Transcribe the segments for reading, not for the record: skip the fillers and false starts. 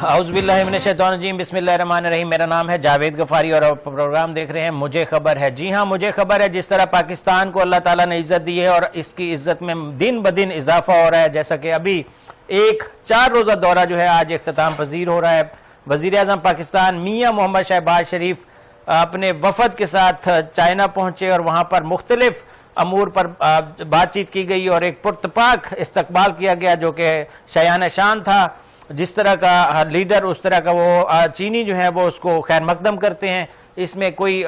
اعوذ باللہ من الشیطان الرجیم، بسم اللہ الرحمن الرحیم۔ میرا نام ہے جاوید غفاری اور آپ پروگرام دیکھ رہے ہیں مجھے خبر ہے۔ جی ہاں، مجھے خبر ہے۔ جس طرح پاکستان کو اللہ تعالیٰ نے عزت دی ہے اور اس کی عزت میں دن بدن اضافہ ہو رہا ہے، جیسا کہ ابھی ایک 4 روزہ دورہ جو ہے آج اختتام پذیر ہو رہا ہے۔ وزیر اعظم پاکستان میاں محمد شہباز شریف اپنے وفد کے ساتھ چائنا پہنچے اور وہاں پر مختلف امور پر بات چیت کی گئی اور ایک پرتپاک استقبال کیا گیا جو کہ شایان شان تھا۔ جس طرح کا لیڈر اس طرح کا وہ چینی جو ہے وہ اس کو خیر مقدم کرتے ہیں۔ اس میں کوئی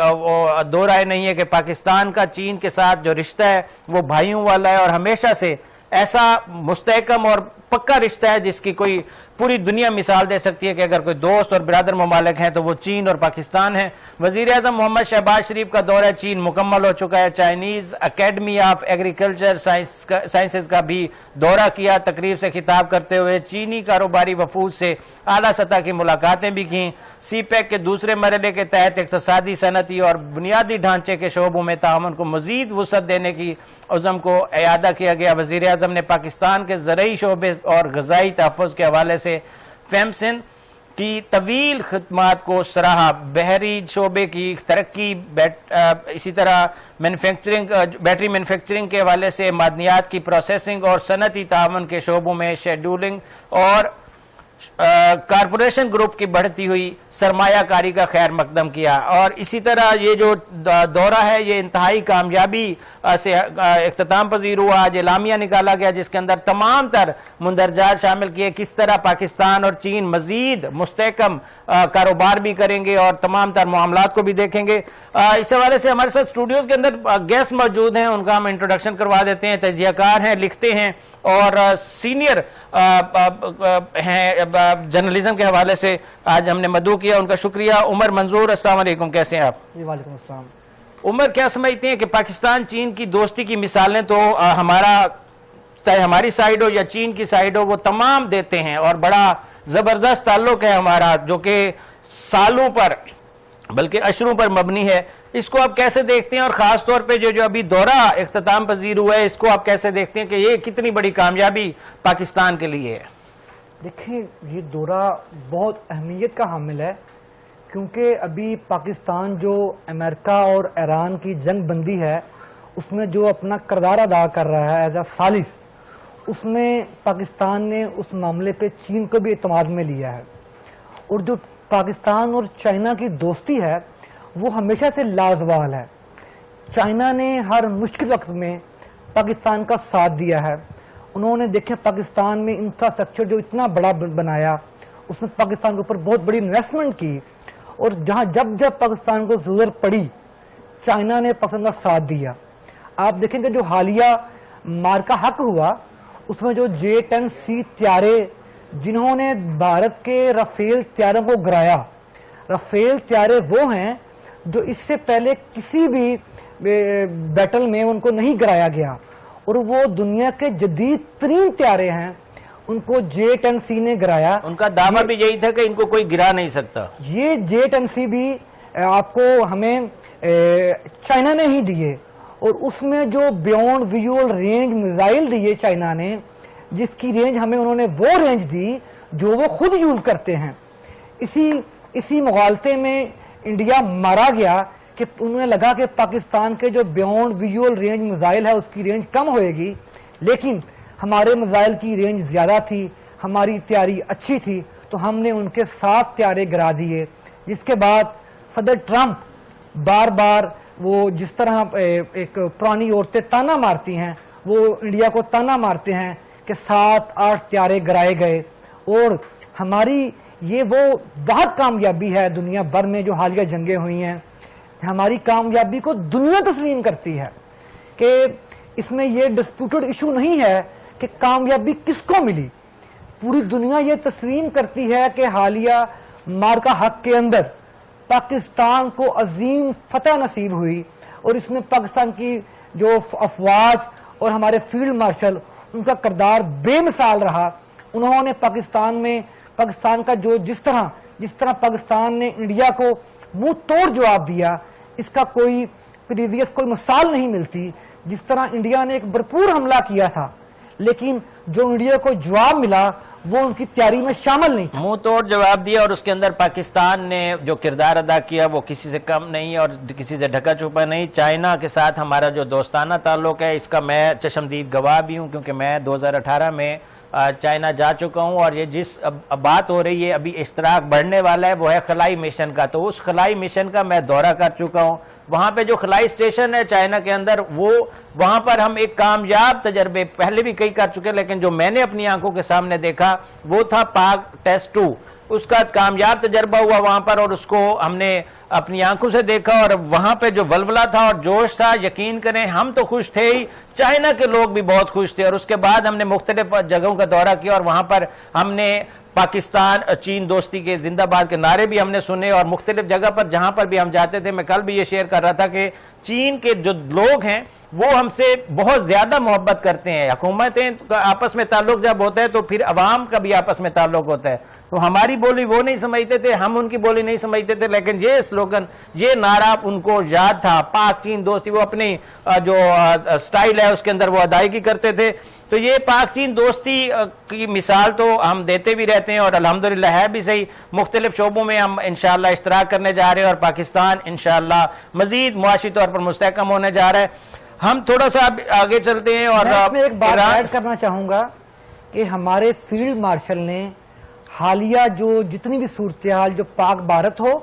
دو رائے نہیں ہے کہ پاکستان کا چین کے ساتھ جو رشتہ ہے وہ بھائیوں والا ہے اور ہمیشہ سے ایسا مستحکم اور پکا رشتہ ہے جس کی کوئی پوری دنیا مثال دے سکتی ہے کہ اگر کوئی دوست اور برادر ممالک ہیں تو وہ چین اور پاکستان ہیں۔ وزیر اعظم محمد شہباز شریف کا دورہ چین مکمل ہو چکا ہے۔ Chinese academy of agriculture sciences کا بھی دورہ کیا۔ تقریب سے خطاب کرتے ہوئے چینی کاروباری وفود سے اعلیٰ سطح کی ملاقاتیں بھی کیں۔ سی پیک کے دوسرے مرحلے کے تحت اقتصادی، صنعتی اور بنیادی ڈھانچے کے شعبوں میں تعاون کو مزید وسعت دینے کی عزم کو اعادہ کیا گیا۔ وزیر اعظم نے پاکستان کے زرعی شعبے اور غذائی تحفظ کے حوالے سے فیمسن کی طویل خدمات کو سراہا۔ بحری شعبے کی ترقی، اسی طرح بیٹری مینوفیکچرنگ کے حوالے سے معدنیات کی پروسیسنگ اور صنعتی تعاون کے شعبوں میں شیڈولنگ اور کارپوریشن گروپ کی بڑھتی ہوئی سرمایہ کاری کا خیر مقدم کیا۔ اور اسی طرح یہ جو دورہ ہے یہ انتہائی کامیابی سے اختتام پذیر ہوا۔ آج اعلامیہ نکالا گیا جس کے اندر تمام تر مندرجات شامل کیے کس طرح پاکستان اور چین مزید مستحکم کاروبار بھی کریں گے اور تمام تر معاملات کو بھی دیکھیں گے۔ اس حوالے سے ہمارے ساتھ اسٹوڈیوز کے اندر گیسٹ موجود ہیں، ان کا ہم انٹروڈکشن کروا دیتے ہیں۔ تجزیہ کار ہیں، لکھتے ہیں اور سینئر ہیں جرنلزم کے حوالے سے آج ہم نے مدعو کیا، ان کا شکریہ۔ عمر منظور، السلام علیکم، کیسے ہیں آپ؟ جی وعلیکم السلام۔ عمر، کیا سمجھتے ہیں کہ پاکستان چین کی دوستی کی مثالیں تو چاہے ہماری سائیڈ ہو یا چین کی سائیڈ ہو وہ تمام دیتے ہیں اور بڑا زبردست تعلق ہے ہمارا جو کہ سالوں پر بلکہ اشروں پر مبنی ہے۔ اس کو آپ کیسے دیکھتے ہیں اور خاص طور پہ جو ابھی دورہ اختتام پذیر ہوا ہے اس کو آپ کیسے دیکھتے ہیں کہ یہ کتنی بڑی کامیابی پاکستان کے لیے ہے؟ دیکھیں، یہ دورہ بہت اہمیت کا حامل ہے کیونکہ ابھی پاکستان جو امریکہ اور ایران کی جنگ بندی ہے اس میں جو اپنا کردار ادا کر رہا ہے ایز اے ثالث، اس میں پاکستان نے اس معاملے پہ چین کو بھی اعتماد میں لیا ہے۔ اور جو پاکستان اور چائنا کی دوستی ہے وہ ہمیشہ سے لازوال ہے۔ چائنا نے ہر مشکل وقت میں پاکستان کا ساتھ دیا ہے۔ انہوں نے دیکھیں پاکستان میں انفراسٹرکچر جو اتنا بڑا بنایا، اس میں پاکستان کے اوپر بہت بڑی انویسٹمنٹ کی، اور جب پاکستان کو ضرورت پڑی چائنا نے پاکستان کا ساتھ دیا۔ آپ دیکھیں کہ جو حالیہ مارکا حق ہوا اس میں جو J-10C طیارے جنہوں نے بھارت کے رافیل طیاروں کو گرایا، رافیل طیارے وہ ہیں جو اس سے پہلے کسی بھی بیٹل میں ان کو نہیں گرایا گیا، اور وہ دنیا کے جدید ترین طیارے ہیں، ان کو J-10C نے گرایا۔ ان کا دعویٰ بھی یہی تھا کہ ان کو کوئی گرا نہیں سکتا۔ یہ J-10C بھی آپ کو ہمیں چائنا نے ہی دیے، اور اس میں جو بیونڈ ویژول رینج میزائل دیے چائنا نے، جس کی رینج ہمیں انہوں نے وہ رینج دی جو وہ خود یوز کرتے ہیں۔ اسی مغالطے میں انڈیا مارا گیا کہ انہیں لگا کہ پاکستان کے جو بیونڈ ویژول رینج میزائل ہے اس کی رینج کم ہوئے گی، لیکن ہمارے میزائل کی رینج زیادہ تھی، ہماری تیاری اچھی تھی، تو ہم نے ان کے 7 طیارے گرا دیے۔ جس کے بعد صدر ٹرمپ بار بار وہ جس طرح ایک پرانی عورتیں تانا مارتی ہیں وہ انڈیا کو تانا مارتے ہیں کہ 7-8 طیارے گرائے گئے۔ اور ہماری یہ وہ بہت کامیابی ہے دنیا بھر میں جو حالیہ جنگیں ہوئی ہیں، ہماری کامیابی کو دنیا تسلیم کرتی ہے کہ اس میں یہ ڈسپیوٹڈ ایشو نہیں ہے کہ کامیابی کس کو ملی۔ پوری دنیا یہ تسلیم کرتی ہے کہ حالیہ مارکا حق کے اندر پاکستان کو عظیم فتح نصیب ہوئی، اور اس میں پاکستان کی جو افواج اور ہمارے فیلڈ مارشل ان کا کردار بے مثال رہا۔ انہوں نے پاکستان کا جو جس طرح پاکستان نے انڈیا کو منہ توڑ جواب دیا، اس کا کوئی پریویس کوئی مثال نہیں ملتی۔ جس طرح انڈیا نے ایک بھرپور حملہ کیا تھا لیکن جو انڈیا کو جواب ملا وہ ان کی تیاری میں شامل نہیں تھا. منہ توڑ جواب دیا، اور اس کے اندر پاکستان نے جو کردار ادا کیا وہ کسی سے کم نہیں اور کسی سے ڈھکا چھپا نہیں. چائنا کے ساتھ ہمارا جو دوستانہ تعلق ہے اس کا میں چشمدید گواہ بھی ہوں، کیونکہ میں 2018 میں چائنا جا چکا ہوں، اور یہ جس بات ہو رہی ہے ابھی اشتراک بڑھنے والا ہے وہ ہے خلائی مشن کا. تو اس خلائی مشن کا میں دورہ کر چکا ہوں. وہاں پہ جو خلائی اسٹیشن ہے چائنا کے اندر، وہ وہاں پر ہم ایک کامیاب تجربے پہلے بھی کئی کر چکے، لیکن جو میں نے اپنی آنکھوں کے سامنے دیکھا وہ تھا پاک ٹیسٹ 2. اس کا کامیاب تجربہ ہوا وہاں پر، اور اس کو ہم نے اپنی آنکھوں سے دیکھا، اور وہاں پہ جو ولولہ تھا اور جوش تھا، یقین کریں ہم تو خوش تھے ہی، چائنا کے لوگ بھی بہت خوش تھے. اور اس کے بعد ہم نے مختلف جگہوں کا دورہ کیا، اور وہاں پر ہم نے پاکستان چین دوستی کے زندہ باد کے نعرے بھی ہم نے سنے، اور مختلف جگہ پر جہاں پر بھی ہم جاتے تھے، میں کل بھی یہ شیئر کر رہا تھا کہ چین کے جو لوگ ہیں وہ ہم سے بہت زیادہ محبت کرتے ہیں. حکومتیں آپس میں تعلق جب ہوتا ہے تو پھر عوام کا بھی آپس میں تعلق ہوتا ہے. تو ہماری بولی وہ نہیں سمجھتے تھے، ہم ان کی بولی نہیں سمجھتے تھے، لیکن یہ سلوگن، یہ نعرہ ان کو یاد تھا، پاک چین دوستی، وہ اپنی جو سٹائل ہے اس کے اندر وہ ادائیگی کرتے تھے. تو یہ پاک چین دوستی کی مثال تو ہم دیتے بھی رہتے ہیں، اور الحمدللہ ہے بھی صحیح. مختلف شعبوں میں ہم انشاءاللہ اشتراک کرنے جا رہے ہیں، اور پاکستان انشاءاللہ مزید معاشی طور پر مستحکم ہونے جا رہا ہے. ہم تھوڑا سا آگے چلتے ہیں، اور میں ایک بات ایڈ کرنا چاہوں گا کہ ہمارے فیلڈ مارشل نے حالیہ جو جتنی بھی صورتحال، جو پاک بھارت ہو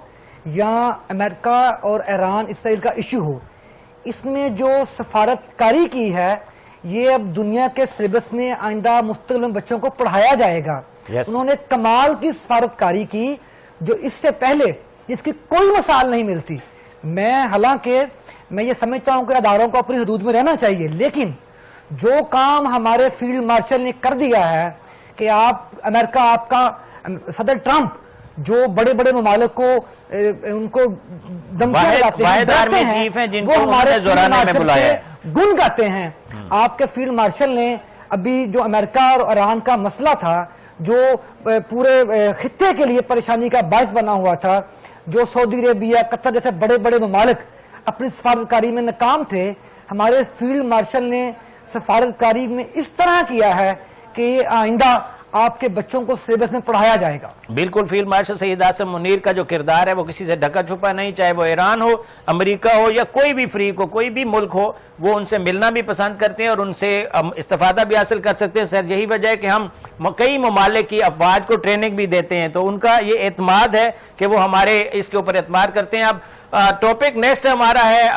یا امریکہ اور ایران اسرائیل کا ایشو ہو، اس میں جو سفارت کاری کی ہے یہ اب دنیا کے سلیبس میں آئندہ مستقبل میں بچوں کو پڑھایا جائے گا. انہوں نے کمال کی سفارت کاری کی جو اس سے پہلے جس کی کوئی مثال نہیں ملتی. حالانکہ میں یہ سمجھتا ہوں کہ اداروں کو اپنی حدود میں رہنا چاہیے، لیکن جو کام ہمارے فیلڈ مارشل نے کر دیا ہے کہ امریکہ، آپ کا صدر ٹرمپ جو بڑے بڑے ممالک کو ان کو دھمکیاں لگاتے ہیں، وہ ہمارے فیلڈ مارشل کے گن گاتے ہیں. آپ کے فیلڈ مارشل نے ابھی جو امریکہ اور ایران کا مسئلہ تھا، جو پورے خطے کے لیے پریشانی کا باعث بنا ہوا تھا، جو سعودی عربیہ، قطر جیسے بڑے بڑے ممالک اپنی سفارتکاری میں ناکام تھے، ہمارے فیلڈ مارشل نے سفارتکاری میں اس طرح کیا ہے کہ آئندہ آپ کے بچوں کو سلیبس میں پڑھایا جائے گا. بالکل. فیلڈ مارشل سید آصم منیر کا جو کردار ہے وہ کسی سے ڈھکا چھپا نہیں، چاہے وہ ایران ہو، امریکہ ہو، یا کوئی بھی فریق ہو، کوئی بھی ملک ہو، وہ ان سے ملنا بھی پسند کرتے ہیں اور ان سے استفادہ بھی حاصل کر سکتے ہیں. سر یہی وجہ ہے کہ ہم کئی ممالک کی افواج کو ٹریننگ بھی دیتے ہیں، تو ان کا یہ اعتماد ہے کہ وہ ہمارے اس کے اوپر اعتماد کرتے ہیں. اب ٹاپک نیکسٹ ہمارا ہے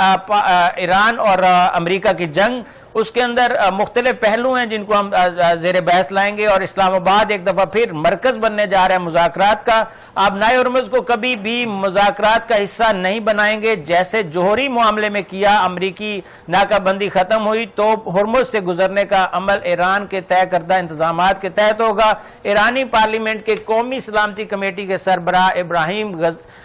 ایران اور امریکہ کی جنگ. اس کے اندر مختلف پہلو ہیں جن کو ہم زیر بحث لائیں گے، اور اسلام آباد ایک دفعہ پھر مرکز بننے جا رہا ہے مذاکرات کا. آپ نائے ہرمز کو کبھی بھی مذاکرات کا حصہ نہیں بنائیں گے. جیسے جوہری معاملے میں کیا، امریکی ناکہ بندی ختم ہوئی تو ہرمز سے گزرنے کا عمل ایران کے طے کردہ انتظامات کے تحت ہوگا. ایرانی پارلیمنٹ کے قومی سلامتی کمیٹی کے سربراہ ابراہیم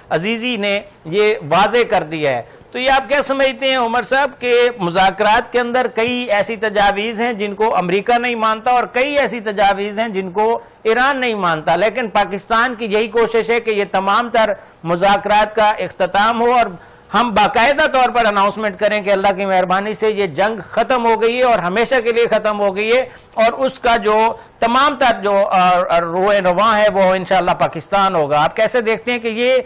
عزیزی نے یہ واضح کر دیا ہے. تو یہ آپ کیا سمجھتے ہیں عمر صاحب کہ مذاکرات کے اندر کئی ایسی تجاویز ہیں جن کو امریکہ نہیں مانتا، اور کئی ایسی تجاویز ہیں جن کو ایران نہیں مانتا، لیکن پاکستان کی یہی کوشش ہے کہ یہ تمام تر مذاکرات کا اختتام ہو اور ہم باقاعدہ طور پر اناؤنسمنٹ کریں کہ اللہ کی مہربانی سے یہ جنگ ختم ہو گئی ہے اور ہمیشہ کے لیے ختم ہو گئی ہے، اور اس کا جو تمام تر جو روئے رواں ہے وہ انشاءاللہ پاکستان ہوگا. آپ کیسے دیکھتے ہیں کہ یہ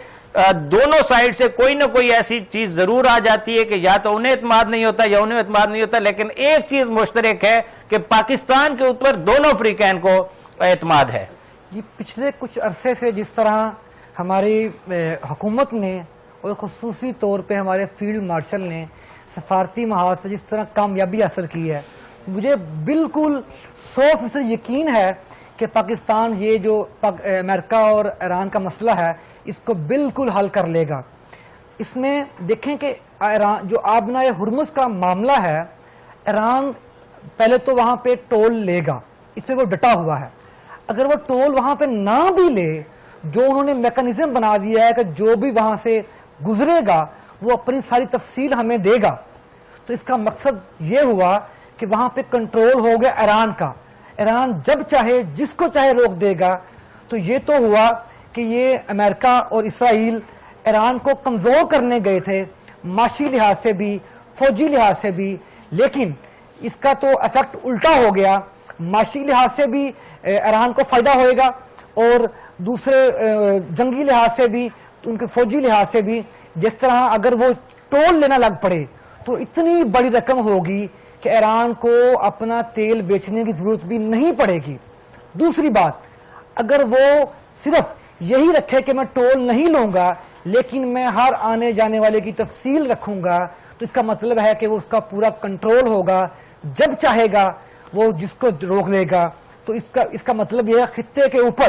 دونوں سائیڈ سے کوئی نہ کوئی ایسی چیز ضرور آ جاتی ہے کہ یا تو انہیں اعتماد نہیں ہوتا یا انہیں اعتماد نہیں ہوتا، لیکن ایک چیز مشترک ہے کہ پاکستان کے اوپر دونوں فریقین کو اعتماد ہے. یہ پچھلے کچھ عرصے سے جس طرح ہماری حکومت نے اور خصوصی طور پہ ہمارے فیلڈ مارشل نے سفارتی محاذ پر جس طرح کامیابی حاصل کی ہے، مجھے بالکل 100% یقین ہے کہ پاکستان یہ جو امریکہ اور ایران کا مسئلہ ہے اس کو بالکل حل کر لے گا. اس میں دیکھیں کہ ایران جو آبنائے ہرمز کا معاملہ ہے، ایران پہلے تو وہاں پہ ٹول لے گا، اس پہ وہ ڈٹا ہوا ہے. اگر وہ ٹول وہاں پہ نہ بھی لے، جو انہوں نے میکانزم بنا دیا ہے کہ جو بھی وہاں سے گزرے گا وہ اپنی ساری تفصیل ہمیں دے گا، تو اس کا مقصد یہ ہوا کہ وہاں پہ کنٹرول ہو گیا ایران کا. ایران جب چاہے جس کو چاہے روک دے گا. تو یہ تو ہوا کہ یہ امریکہ اور اسرائیل ایران کو کمزور کرنے گئے تھے، معاشی لحاظ سے بھی، فوجی لحاظ سے بھی، لیکن اس کا تو افیکٹ الٹا ہو گیا. معاشی لحاظ سے بھی ایران کو فائدہ ہوئے گا اور دوسرے جنگی لحاظ سے بھی, ان کے فوجی لحاظ سے بھی. جس طرح اگر وہ ٹول لینا لگ پڑے تو اتنی بڑی رقم ہوگی کہ ایران کو اپنا تیل بیچنے کی ضرورت بھی نہیں پڑے گی. دوسری بات, اگر وہ صرف یہی رکھے کہ میں ٹول نہیں لوں گا لیکن میں ہر آنے جانے والے کی تفصیل رکھوں گا, تو اس کا مطلب ہے کہ وہ اس کا پورا کنٹرول ہوگا, جب چاہے گا وہ جس کو روک لے گا. تو اس کا مطلب یہ ہے خطے کے اوپر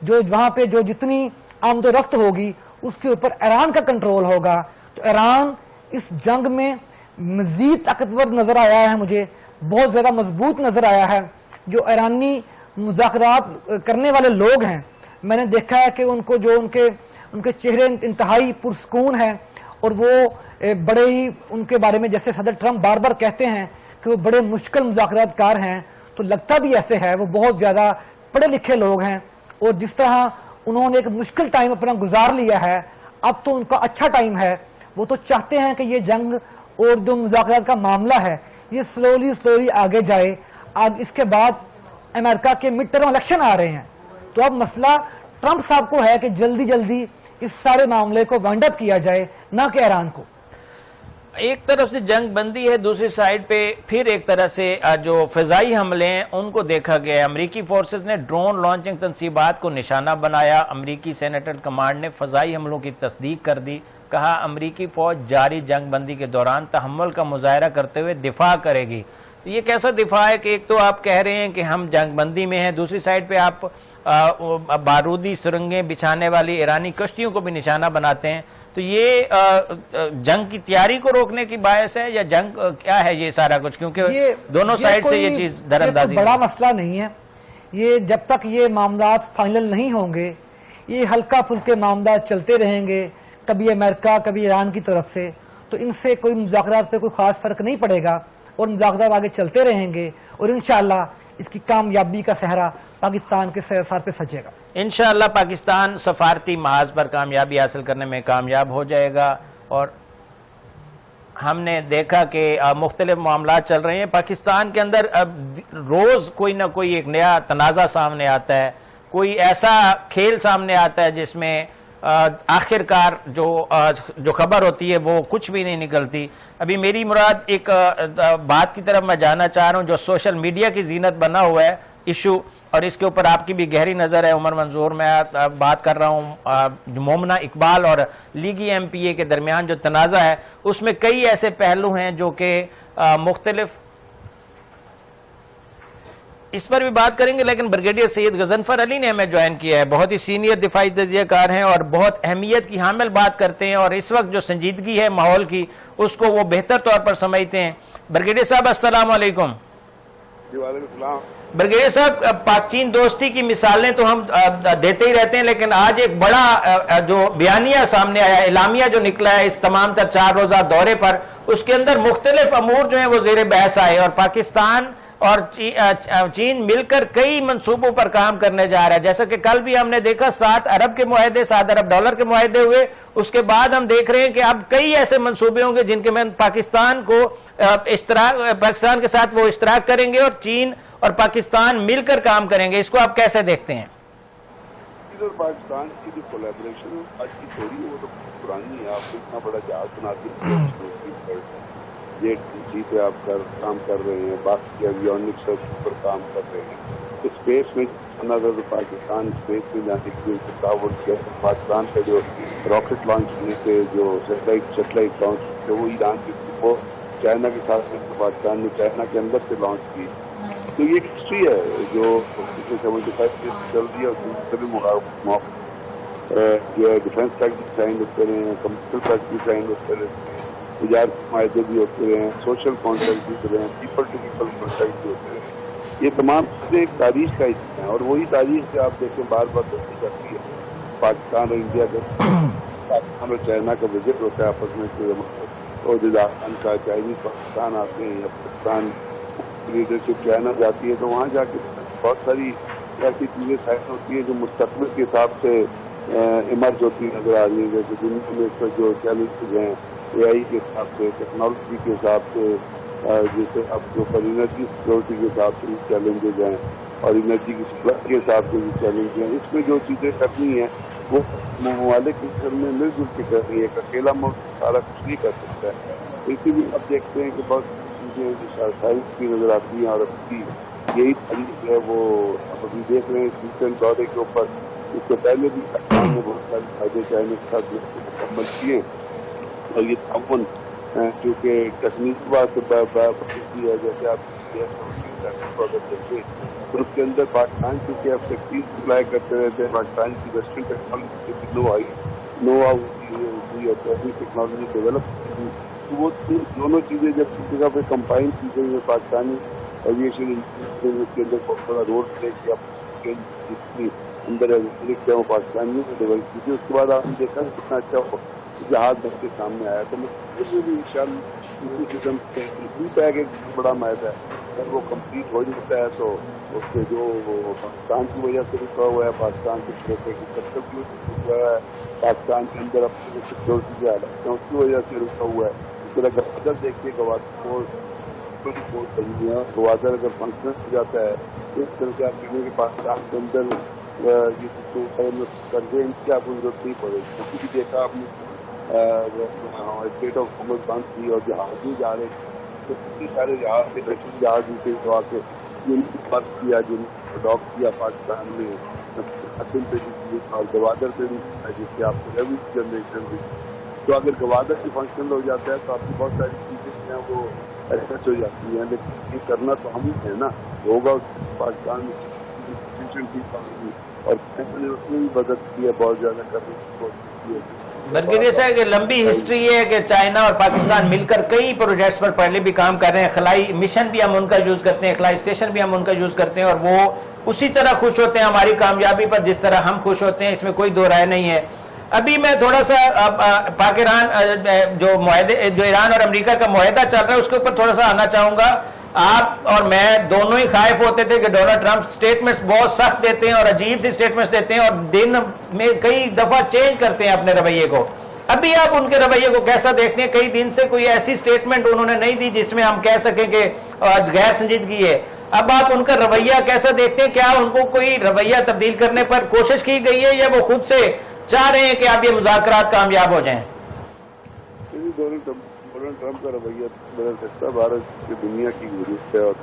جو وہاں پہ جو جتنی آمد و رفت ہوگی اس کے اوپر ایران کا کنٹرول ہوگا. تو ایران اس جنگ میں مزید طاقتور نظر آیا ہے, مجھے بہت زیادہ مضبوط نظر آیا ہے. جو ایرانی مذاکرات کرنے والے لوگ ہیں, میں نے دیکھا ہے کہ ان کو جو ان کے چہرے انتہائی پرسکون ہیں, اور وہ بڑے ہی ان کے بارے میں جیسے صدر ٹرمپ بار بار کہتے ہیں کہ وہ بڑے مشکل مذاکرات کار ہیں, تو لگتا بھی ایسے ہے. وہ بہت زیادہ پڑھے لکھے لوگ ہیں, اور جس طرح انہوں نے ایک مشکل ٹائم اپنا گزار لیا ہے, اب تو ان کا اچھا ٹائم ہے. وہ تو چاہتے ہیں کہ یہ جنگ اور جو مذاکرات کا معاملہ ہے یہ سلولی آگے جائے. اب اس کے بعد امریکہ کے مڈ ٹرم الیکشن آ رہے ہیں, تو اب مسئلہ ٹرمپ صاحب کو ہے کہ جلدی اس سارے معاملے کو وائنڈ اپ کیا جائے, نہ کہ ایران کو. ایک طرف سے جنگ بندی ہے, دوسری سائیڈ پہ پھر ایک طرح سے جو فضائی حملے ہیں ان کو دیکھا گیا ہے. امریکی فورسز نے ڈرون لانچنگ تنصیبات کو نشانہ بنایا. امریکی سینیٹر کمانڈ نے فضائی حملوں کی تصدیق کر دی. کہا امریکی فوج جاری جنگ بندی کے دوران تحمل کا مظاہرہ کرتے ہوئے دفاع کرے گی. یہ کیسا دفاع ہے کہ ایک تو آپ کہہ رہے ہیں کہ ہم جنگ بندی میں ہیں, دوسری سائیڈ پہ آپ بارودی سرنگیں بچھانے والی ایرانی کشتیوں کو بھی نشانہ بناتے ہیں. تو یہ جنگ کی تیاری کو روکنے کی باعث ہے یا جنگ کیا ہے یہ سارا کچھ, کیونکہ دونوں سائیڈ سے یہ چیز در اندازی بڑا مسئلہ نہیں ہے. یہ جب تک یہ معاملات فائنل نہیں ہوں گے یہ ہلکا پھلکے معاملات چلتے رہیں گے, کبھی امریکہ کبھی ایران کی طرف سے, تو ان سے کوئی مذاکرات پہ کوئی خاص فرق نہیں پڑے گا اور مذاکرات آگے چلتے رہیں گے, اور انشاءاللہ اس کی کامیابی کا صحرا پاکستان کے سر پہ سجے گا. انشاءاللہ پاکستان سفارتی محاذ پر کامیابی حاصل کرنے میں کامیاب ہو جائے گا. اور ہم نے دیکھا کہ مختلف معاملات چل رہے ہیں پاکستان کے اندر. روز کوئی نہ کوئی ایک نیا تنازع سامنے آتا ہے, کوئی ایسا کھیل سامنے آتا ہے جس میں آخرکار جو خبر ہوتی ہے وہ کچھ بھی نہیں نکلتی. ابھی میری مراد ایک بات کی طرف میں جانا چاہ رہا ہوں جو سوشل میڈیا کی زینت بنا ہوا ہے ایشو, اور اس کے اوپر آپ کی بھی گہری نظر ہے. عمر منظور, میں بات کر رہا ہوں مومنہ اقبال اور لیگی ایم پی اے کے درمیان جو تنازع ہے اس میں کئی ایسے پہلو ہیں جو کہ مختلف, اس پر بھی بات کریں گے. لیکن بریگیڈیئر سید غضنفر علی نے ہمیں جوائن کیا ہے, بہت ہی سینئر دفاعی تجزیہ کار ہیں اور بہت اہمیت کی حامل بات کرتے ہیں, اور اس وقت جو سنجیدگی ہے ماحول کی اس کو وہ بہتر طور پر سمجھتے ہیں. بریگیڈیئر صاحب السلام علیکم. جی وعلیکم السلام. بریگیڈیئر صاحب, پاک چین دوستی کی مثالیں تو ہم دیتے ہی رہتے ہیں, لیکن آج ایک بڑا جو بیانیہ سامنے آیا, اعلامیہ جو نکلا ہے اس تمام تر 4 روزہ دورے پر, اس کے اندر مختلف امور جو ہیں وہ زیر بحث آئے, اور پاکستان اور چین مل کر کئی منصوبوں پر کام کرنے جا رہا ہے. جیسا کہ کل بھی ہم نے دیکھا 7 ارب کے معاہدے, 7 ارب ڈالر کے معاہدے ہوئے. اس کے بعد ہم دیکھ رہے ہیں کہ اب کئی ایسے منصوبے ہوں گے جن کے میں پاکستان کے ساتھ وہ اشتراک کریں گے, اور چین اور پاکستان مل کر کام کریں گے. اس کو آپ کیسے دیکھتے ہیں؟ اور پاکستان کی جو کولیبریشن آج کی تھوڑی وہ تو پرانی ہے. آپ کو اتنا بڑا جہاز بناتے ہیں, یہ جی پہ آپ کام کر رہے ہیں, باقی ایویونکس پر کام کر رہے ہیں. اسپیس میں نظر پاکستان اسپیس میں جانے کی تعاون کیا. پاکستان کا جو راکٹ لانچ ہونے کے جو سیٹلائٹ لانچ تھے وہ ایران کی, وہ چائنا کے ساتھ پاکستان نے چائنا کے اندر سے لانچ کی. تو یہ ہسٹری ہے جو 75 چل رہی ہے, اور دوسرے موقع جو ہے ڈیفینس پیکج سائن ہوتے رہے ہیں, کمرشل پیکج سائن ہوتے رہے ہیں, تجارتی معاہدے بھی ہوتے رہے ہیں, سوشل کانٹریکٹ بھی ہوتے رہے ہیں, پیپل ٹو پیپل کانٹریکٹ بھی ہوتے رہے ہیں. یہ تمام چیزیں ایک تاریخ کا حصہ ہیں, اور وہی تاریخ سے آپ دیکھیں بار بار ترقی کرتی ہے. پاکستان اور انڈیا کا, پاکستان اور چائنا کا وزٹ ہوتا ہے آپس میں, اور جزاکستان کا چائنیز پاکستان آتے ہیں, یا پاکستان لیڈرشپ چائنا جاتی ہے, تو وہاں جا کے بہت ساری ایسی چیزیں سائن ہوتی ہیں جو مستقبل کے حساب سے ایمرج ہوتی نظر آ رہی ہیں. جیسے دنیا میں اس کا جو چیلنجز ہیں اے آئی کے حساب سے, ٹیکنالوجی کے حساب سے, جیسے اب جو پر انرجی سیکورٹی کے حساب سے چیلنجز ہیں اور انرجی کی سپلائی کے حساب سے بھی چیلنج ہیں، اس میں جو چیزیں کرنی ہیں وہ ممالک کے میں مل جل کے کر رہی ہے، ایک اکیلا ملک سارا کچھ نہیں کر سکتا ہے۔ اسی لیے آپ دیکھتے ہیں کہ بہت چیزیں سائنس کی نظر آتی ہیں، اور اب کی یہی تاریخ ہے وہ اب ابھی دیکھ رہے ہیں ریسنٹ دورے کے اوپر، اس سے پہلے بھی پاکستان نے بہت سارے فائدے چائنا کے ساتھ مکمل کیے، اور یہ تعاون چونکہ تکنیک سے ہے، جیسے آپ دیکھیں تو اس کے اندر پاکستان چونکہ اب تکنیک سپلائی کرتے رہتے ہیں، پاکستان کی ویسٹرن ٹیکنالوجی سے نو ہوئی اور ٹیکنالوجی ڈیولپ کی، تو وہ دونوں چیزیں جب کسی جگہ پہ کمبائن کی گئی ہے، پاکستانی ایویشن اس کے اندر بہت بڑا رول پلے کیا، جتنی اندر ہے وہ پاکستانی نے ڈیولپ کی تھی، اس کے بعد آپ نے دیکھا کتنا اچھا جہاز بن کے سامنے آیا، تو میں بھی ان شاء اللہ اسی قسم سے پیک ایک بڑا معاہدہ ہے، اگر وہ کمپلیٹ ہو جاتا ہے تو اس سے جو پاکستان کی وجہ سے رکا ہوا ہے، پاکستان کے خطے کی سب کی ہوا ہے، پاکستان کے اندر اپنی سیکورٹی کے حالات ہیں اس کی وجہ سے رکا ہوا ہے۔ اس طرح گوادر دیکھیے، گوادر اگر فنکشن ہو جاتا ہے تو اس طرح سے آپ کہنے کہ پاکستان کے اندر یہ قرضے ان کی آپ کو ضرورت نہیں پڑے گی، کیونکہ بھی دیکھا آپ نے اسٹیٹ آف ہارمز بند کی اور جہاز بھی جا رہے تو کتنے سارے جہاز کے رشید جہاز سے آ کے جن کی بات کیا، جن کو ڈاک کیا پاکستان نے حسن پہ بھی اور گوادر پہ بھی، جس سے آپ کو ریونیو جنریشن بھی، تو اگر گوادر کی فنکشن ہو جاتا ہے تو آپ کی بہت ساری چیزیں ہیں وہ ایکسپٹ ہو جاتی ہیں، لیکن یہ کرنا تو ہم ہی ہیں نا، ہوگا پاکستان اور اس نے بھی مدد کی ہے، بہت زیادہ کرنے کی کوشش کی ہے۔ بلکہ جیسا ہے کہ لمبی ہسٹری یہ ہے کہ چائنا اور پاکستان مل کر کئی پروجیکٹس پر پہلے بھی کام کر رہے ہیں، خلائی مشن بھی ہم ان کا یوز کرتے ہیں، خلائی اسٹیشن بھی ہم ان کا یوز کرتے ہیں، اور وہ اسی طرح خوش ہوتے ہیں ہماری کامیابی پر جس طرح ہم خوش ہوتے ہیں، اس میں کوئی دو رائے نہیں ہے۔ ابھی میں تھوڑا سا پاکستان جو ایران اور امریکہ کا معاہدہ چل رہا ہے اس کے اوپر تھوڑا سا آنا چاہوں گا۔ آپ اور میں دونوں ہی خائف ہوتے تھے کہ ڈونلڈ ٹرمپ سٹیٹمنٹس بہت سخت دیتے ہیں اور عجیب سی سٹیٹمنٹس دیتے ہیں اور دن میں کئی دفعہ چینج کرتے ہیں اپنے رویے کو۔ ابھی آپ ان کے رویے کو کیسا دیکھتے ہیں؟ کئی دن سے کوئی ایسی سٹیٹمنٹ انہوں نے نہیں دی جس میں ہم کہہ سکیں کہ غیر سنجیدگی ہے۔ اب آپ ان کا رویہ کیسا دیکھتے ہیں؟ کیا ان کو کوئی رویہ تبدیل کرنے پر کوشش کی گئی ہے یا وہ خود سے چاہ رہے ہیں کہ آپ یہ مذاکرات کامیاب ہو جائیں؟ ڈونلڈ ٹرمپ کا رویہ بدل سکتا ہے، بھارت کی دنیا کی ضرورت ہے اور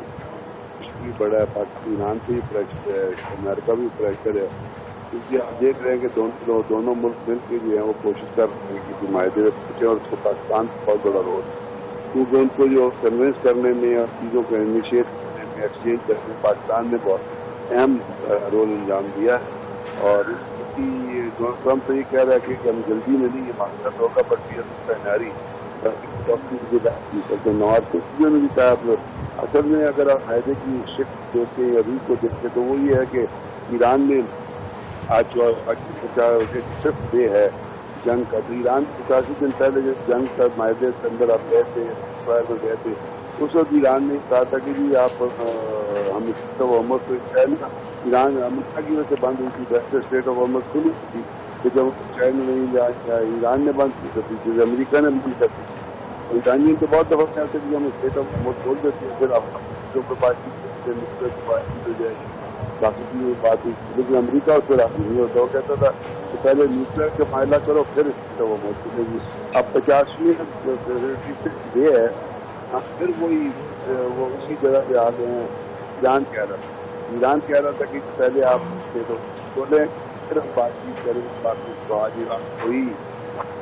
بھی بڑا ہے، پاکستان ایران سے بھی پریشر ہے، امریکہ بھی پریشر ہے، کیونکہ آپ دیکھ رہے ہیں کہ دونوں ملک مل کے جو ہے وہ کوشش کر رہے ہیں کہ معاہدے میں پہنچے، اور اس کو پاکستان کا بہت بڑا رول ہے، کیونکہ ان کو جو کنوینس کرنے میں اور چیزوں کو انیشیٹ کرنے میں، ایکسچینج کرنے میں پاکستان نے بہت اہم رول انجام دیا ہے۔ اور ڈونلڈ ٹرمپ تو یہ کہہ رہا ہے کہ ہم جلدی میں نہیں یہ معاملہ ہوگا، بٹ پہناری نے بھی کہا۔ اصل میں اگر آپ معاہدے کی شکل دیکھیں یا روح کو دیکھیں تو وہ یہ ہے کہ ایران میں آج صرف ڈے ہے جنگ کا، تو ایران 85 دن پہلے جب جنگ کا معاہدے کے اندر آپ گئے تھے، میں گئے تھے، اس وقت ایران نے کہا تھا کہ جی آپ ہم حکومت کو ایران امریکہ کی وجہ سے بند ہوئی تھی، ویسٹرن اسٹیٹ آف ہارمز کھلی تھی، کہ جب چائنا نہیں ایران نے بند کی تھی، امریکہ نے بند کر دی۔ ایرانی تو بہت دفعہ کہتے کہ ہم اسٹیٹ آف ہارمز کھول دیتے ہیں، پھر آپ بات چیت ہو جائے گی، باقی کی بات ہوئی، لیکن امریکہ اس پر راضی نہیں ہوتا، وہ کہتا تھا کہ پہلے نیوکلیر کا معاملہ کرو پھر اسٹیٹ آف ہارمز کھلے گی۔ اب 50ویں ڈے ہے، پھر وہی وہ اسی جگہ پہ آ گئے ہیں۔ ایران کہہ رہا تھا کہ پہلے آپ اسٹیٹ آف کھولیں پھر ہم بات چیت کریں، باقی تو آج وہی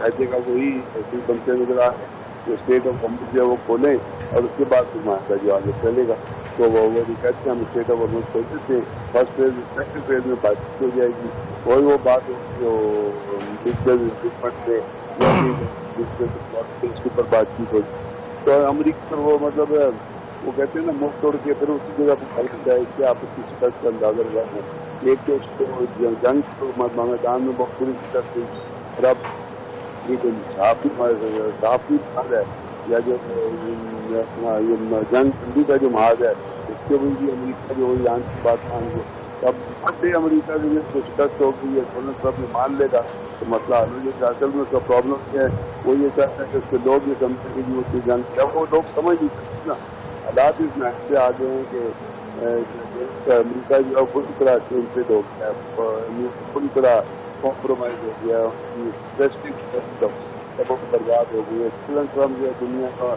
ایسے کا وہی ایسے بنتے نظر آ رہے ہیں کہ اسٹیٹ آف ہارمز جو ہے وہ کھولیں اور اس کے بعد پھر معاہدہ جو آگے چلے گا، تو وہ کہتے ہیں ہم اسٹیٹ آف ہارمز کھول دیتے ہیں، فرسٹ فیز سیکنڈ فیز میں بات چیت ہو جائے گی، وہی وہ بات جو ڈسپنٹ میں اس کے اوپر بات چیت ہوگی۔ تو امریکہ پر وہ مطلب وہ کہتے ہیں نا منہ توڑ کے پھر اسی جگہ پہ کھڑ جائے، اس سے آپ کی شکست کا اندازہ لگانا ہے۔ ایک تو جنگ کو میدان میں بہت بری شکست ہوئی، اور اب یہ صحافی محاذ ہے یا جو جنگ بندی کا جو محاذ ہے، اس کے بھی امریکہ جو ایران کی بات مان گے اب امریکہ کی جو شکست ہوگی یہ ڈونلڈ ٹرمپ نے مان لے گا تو مسئلہ حل ہو جائے گا. اصل میں اس کا پرابلم کیا ہے, وہ یہ چاہتا ہے کہ اس کے لوگ یہ سمجھیں کہ وہ چیز جانتے ہیں, وہ لوگ سمجھ نہیں سکتے نا. حالات اس میں ایسے آ گئے ہیں کہ امریکہ جو ہے پوری طرح چینج ہو گیا ہے, پوری طرح کمپرومائز ہو گیا ہے, برباد ہو گئی ہے. ڈونلڈ ٹرمپ جو ہے دنیا کا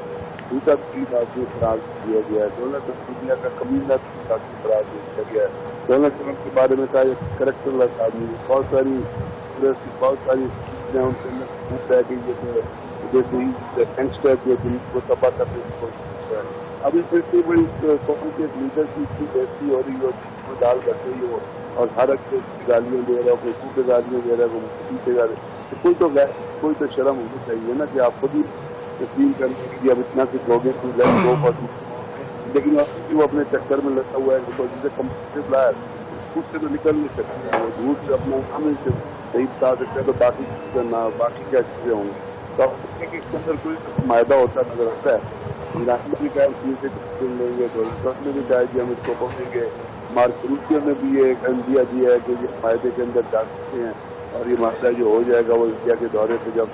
دوسرا تیز آدمی قرار دیا گیا ہے, ڈونلڈ ٹرمپ دنیا کا کمینہ تیز آدمی قرار دیا گیا ہے. ڈونلڈ ٹرمپ کے بارے میں کہا یہ کریکٹر لیس آدمی, بہت ساری چیزیں ان کے اندر خوب رہ گئی ہے, جیسے یگسٹر جو دن کو تباہ کرنے کی کوشش کر رہا ہے. ابھی پھر اتنی بڑی قوم کے لیڈر کی اتنی بہتری ہو رہی ہے, وہ ڈال کر رہی ہو اور بھارت کے گالیاں دے رہا ہے, کوئی کے گالیاں دے رہا ہے, وہ پیچھے جا رہے, کوئی تو شرم ہونی چاہیے نا کہ آپ خود ہی تسلیم کرنے کے لیے اب اتنا کچھ ہو گئے. لیکن وہ اپنے چکر میں لگا ہوا ہے, جسے کمپٹیٹو لایا خود سے تو نکل نہیں سکتا, وہ جھوٹ سے اپنا سامنے سے صحیح بتا سکتا ہے تو باقی کیا چیزیں ہوں گی. تو اس کے اندر کوئی معاہدہ ہوتا نظر آتا ہے. ایران نے بھی کہا چیز سے چل لیں گے, ڈونلڈ ٹرمپ نے بھی کہا کہ ہم اس کو پکڑیں گے, مارک روسیو نے بھی یہ اندیا دیا ہے کہ یہ معاہدے کے اندر جا سکتے ہیں اور یہ معاہدہ جو ہو جائے گا وہ انڈیا کے دورے پہ جب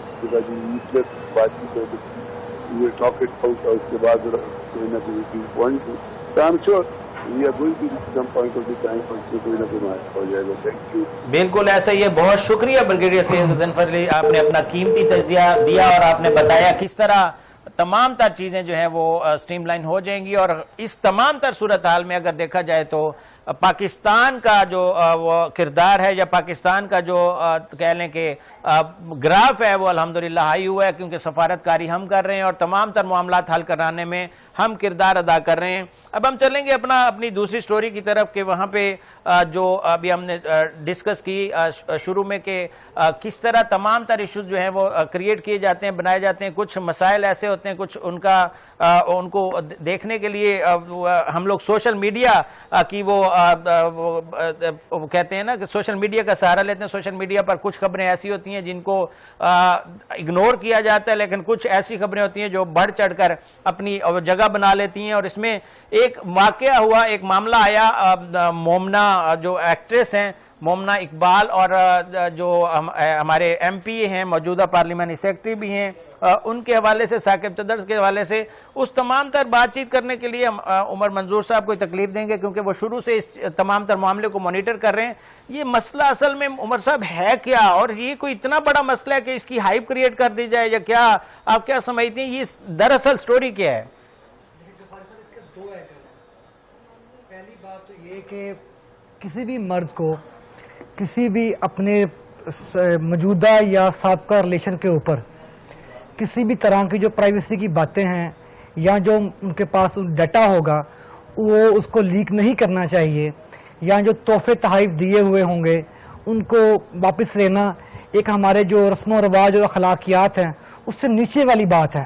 بات چیت ہوگی یہ ٹاکٹ ہاؤس اور اس کے بعد کوئی نہ کوئی پوائنٹ کوئی نہ کوئی معاہدہ ہو جائے گا. Thank you. بالکل ایسا ہی ہے. بہت شکریہ برگیڈیئر سید ظفر علی, آپ نے اپنا قیمتی تجزیہ دیا اور آپ نے بتایا کس طرح تمام تر چیزیں جو ہیں وہ سٹریم لائن ہو جائیں گی. اور اس تمام تر صورتحال میں اگر دیکھا جائے تو پاکستان کا جو وہ کردار ہے یا پاکستان کا جو کہہ لیں کہ گراف ہے وہ الحمدللہ ہائی ہوا ہے, کیونکہ سفارتکاری ہم کر رہے ہیں اور تمام تر معاملات حل کرانے میں ہم کردار ادا کر رہے ہیں. اب ہم چلیں گے اپنی دوسری سٹوری کی طرف کہ وہاں پہ جو ابھی ہم نے ڈسکس کی شروع میں کہ کس طرح تمام تر ایشوز جو ہیں وہ کریٹ کیے جاتے ہیں, بنائے جاتے ہیں. کچھ مسائل ایسے ہوتے ہیں, کچھ ان کو دیکھنے کے لیے ہم لوگ سوشل میڈیا کی وہ کہتے ہیں نا کہ سوشل میڈیا کا سہارا لیتے ہیں. سوشل میڈیا پر کچھ خبریں ایسی ہوتی ہیں جن کو اگنور کیا جاتا ہے, لیکن کچھ ایسی خبریں ہوتی ہیں جو بڑھ چڑھ کر اپنی جگہ بنا لیتی ہیں. اور اس میں ایک واقعہ ہوا, ایک معاملہ آیا, مومنہ جو ایکٹریس ہیں مومنہ اقبال اور جو ہمارے ایم پی ہیں, موجودہ پارلیمانی سیکرٹری بھی ہیں, ان کے حوالے سے, ثاقب تدرس کے حوالے سے اس تمام تر بات چیت کرنے کے لیے عمر منظور صاحب کو تکلیف دیں گے, کیونکہ وہ شروع سے اس تمام تر معاملے کو مانیٹر کر رہے ہیں. یہ مسئلہ اصل میں عمر صاحب ہے کیا, اور یہ کوئی اتنا بڑا مسئلہ ہے کہ اس کی ہائپ کریٹ کر دی جائے, یا کیا آپ کیا سمجھتے ہیں یہ دراصل سٹوری کیا ہے؟ پہلی بات تو یہ کہ کسی بھی مرد کو کسی بھی اپنے موجودہ یا سابقہ ریلیشن کے اوپر کسی بھی طرح کی جو پرائیویسی کی باتیں ہیں یا جو ان کے پاس ڈیٹا ہوگا وہ اس کو لیک نہیں کرنا چاہیے, یا جو تحفے تحائف دیے ہوئے ہوں گے ان کو واپس لینا ایک ہمارے جو رسم و رواج اور اخلاقیات ہیں اس سے نیچے والی بات ہے.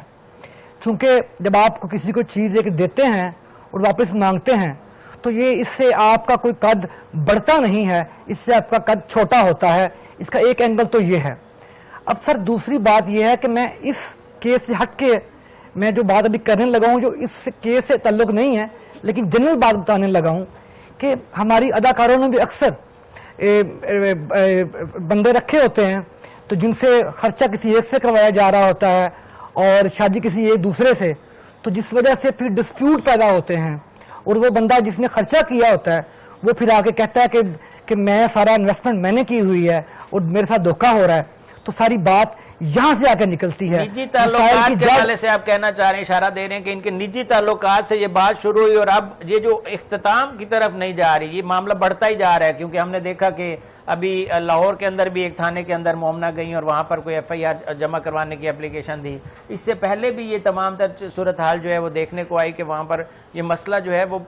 چونکہ جب آپ کو کسی کو چیز ایک دیتے ہیں اور واپس مانگتے ہیں تو یہ اس سے آپ کا کوئی قد بڑھتا نہیں ہے, اس سے آپ کا قد چھوٹا ہوتا ہے. اس کا ایک اینگل تو یہ ہے. اب سر دوسری بات یہ ہے کہ میں اس کیس سے ہٹ کے میں جو بات ابھی کرنے لگا ہوں جو اس کیس سے تعلق نہیں ہے لیکن جنرل بات بتانے لگا ہوں کہ ہماری اداکاروں نے بھی اکثر بندے رکھے ہوتے ہیں تو جن سے خرچہ کسی ایک سے کروایا جا رہا ہوتا ہے اور شادی کسی ایک دوسرے سے, تو جس وجہ سے پھر ڈسپیوٹ پیدا ہوتے ہیں اور وہ بندہ جس نے خرچہ کیا ہوتا ہے وہ پھر آ کے کہتا ہے کہ میں سارا انویسٹمنٹ میں نے کی ہوئی ہے اور میرے ساتھ دھوکہ ہو رہا ہے. تو ساری بات یہاں سے آ کے نکلتی ہے. نجی تعلقات کے حوالے سے آپ کہنا چاہ رہے ہیں, اشارہ دے رہے ہیں کہ ان کے نجی تعلقات سے یہ بات شروع ہوئی اور اب یہ جو اختتام کی طرف نہیں جا رہی, یہ معاملہ بڑھتا ہی جا رہا ہے. کیونکہ ہم نے دیکھا کہ ابھی لاہور کے اندر بھی ایک تھانے کے اندر مومنہ گئیں اور وہاں پر کوئی ایف آئی آر جمع کروانے کی اپلیکیشن دی. اس سے پہلے بھی یہ تمام تر صورتحال جو ہے وہ دیکھنے کو آئی کہ وہاں پر یہ مسئلہ جو ہے وہ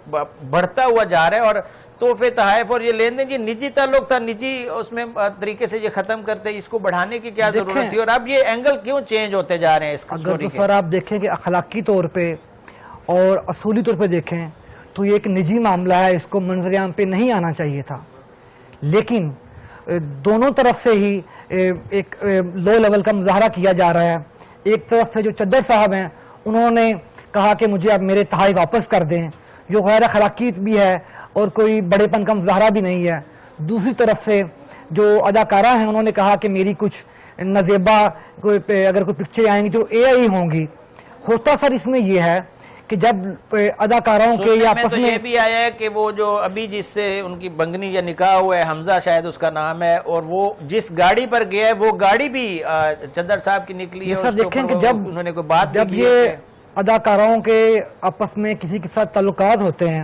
بڑھتا ہوا جا رہا ہے. اور تحفے تحائف اور یہ لین دین, یہ نجی تعلق تھا, نجی اس میں طریقے سے یہ ختم کرتے, اس کو بڑھانے کی کیا ضرورت تھی, اور اب یہ اینگل کیوں چینج ہوتے جا رہے ہیں اس اگر تو سر آپ دیکھیں کہ اخلاقی طور پہ اور اصولی طور پہ دیکھیں تو یہ ایک نجی معاملہ ہے, اس کو منظر عام پہ نہیں آنا چاہیے تھا. لیکن دونوں طرف سے ہی ایک لو لیول کا مظاہرہ کیا جا رہا ہے. ایک طرف سے جو چدر صاحب ہیں انہوں نے کہا کہ مجھے اب میرے تحائف واپس کر دیں, جو غیر اخلاقی بھی ہے اور کوئی بڑے پن کا مظاہرہ بھی نہیں ہے. دوسری طرف سے جو اداکارہ ہیں انہوں نے کہا کہ میری کچھ نازیبا اگر کوئی پکچر آئیں گی تو اے آئی ہوں گی. ہوتا سر اس میں یہ ہے کہ جب اداکاراؤں کے یا آپس میں یہ بھی آیا ہے کہ وہ جو ابھی جس سے ان کی بنگنی یا نکاح ہوا ہے، حمزہ شاید اس کا نام ہے، اور وہ جس گاڑی پر گیا ہے وہ گاڑی بھی چدر صاحب کی نکلی ہے. سر دیکھیں کہ انہوں نے کوئی بات جب یہ اداکاراؤں کے آپس میں کسی کے ساتھ تعلقات ہوتے ہیں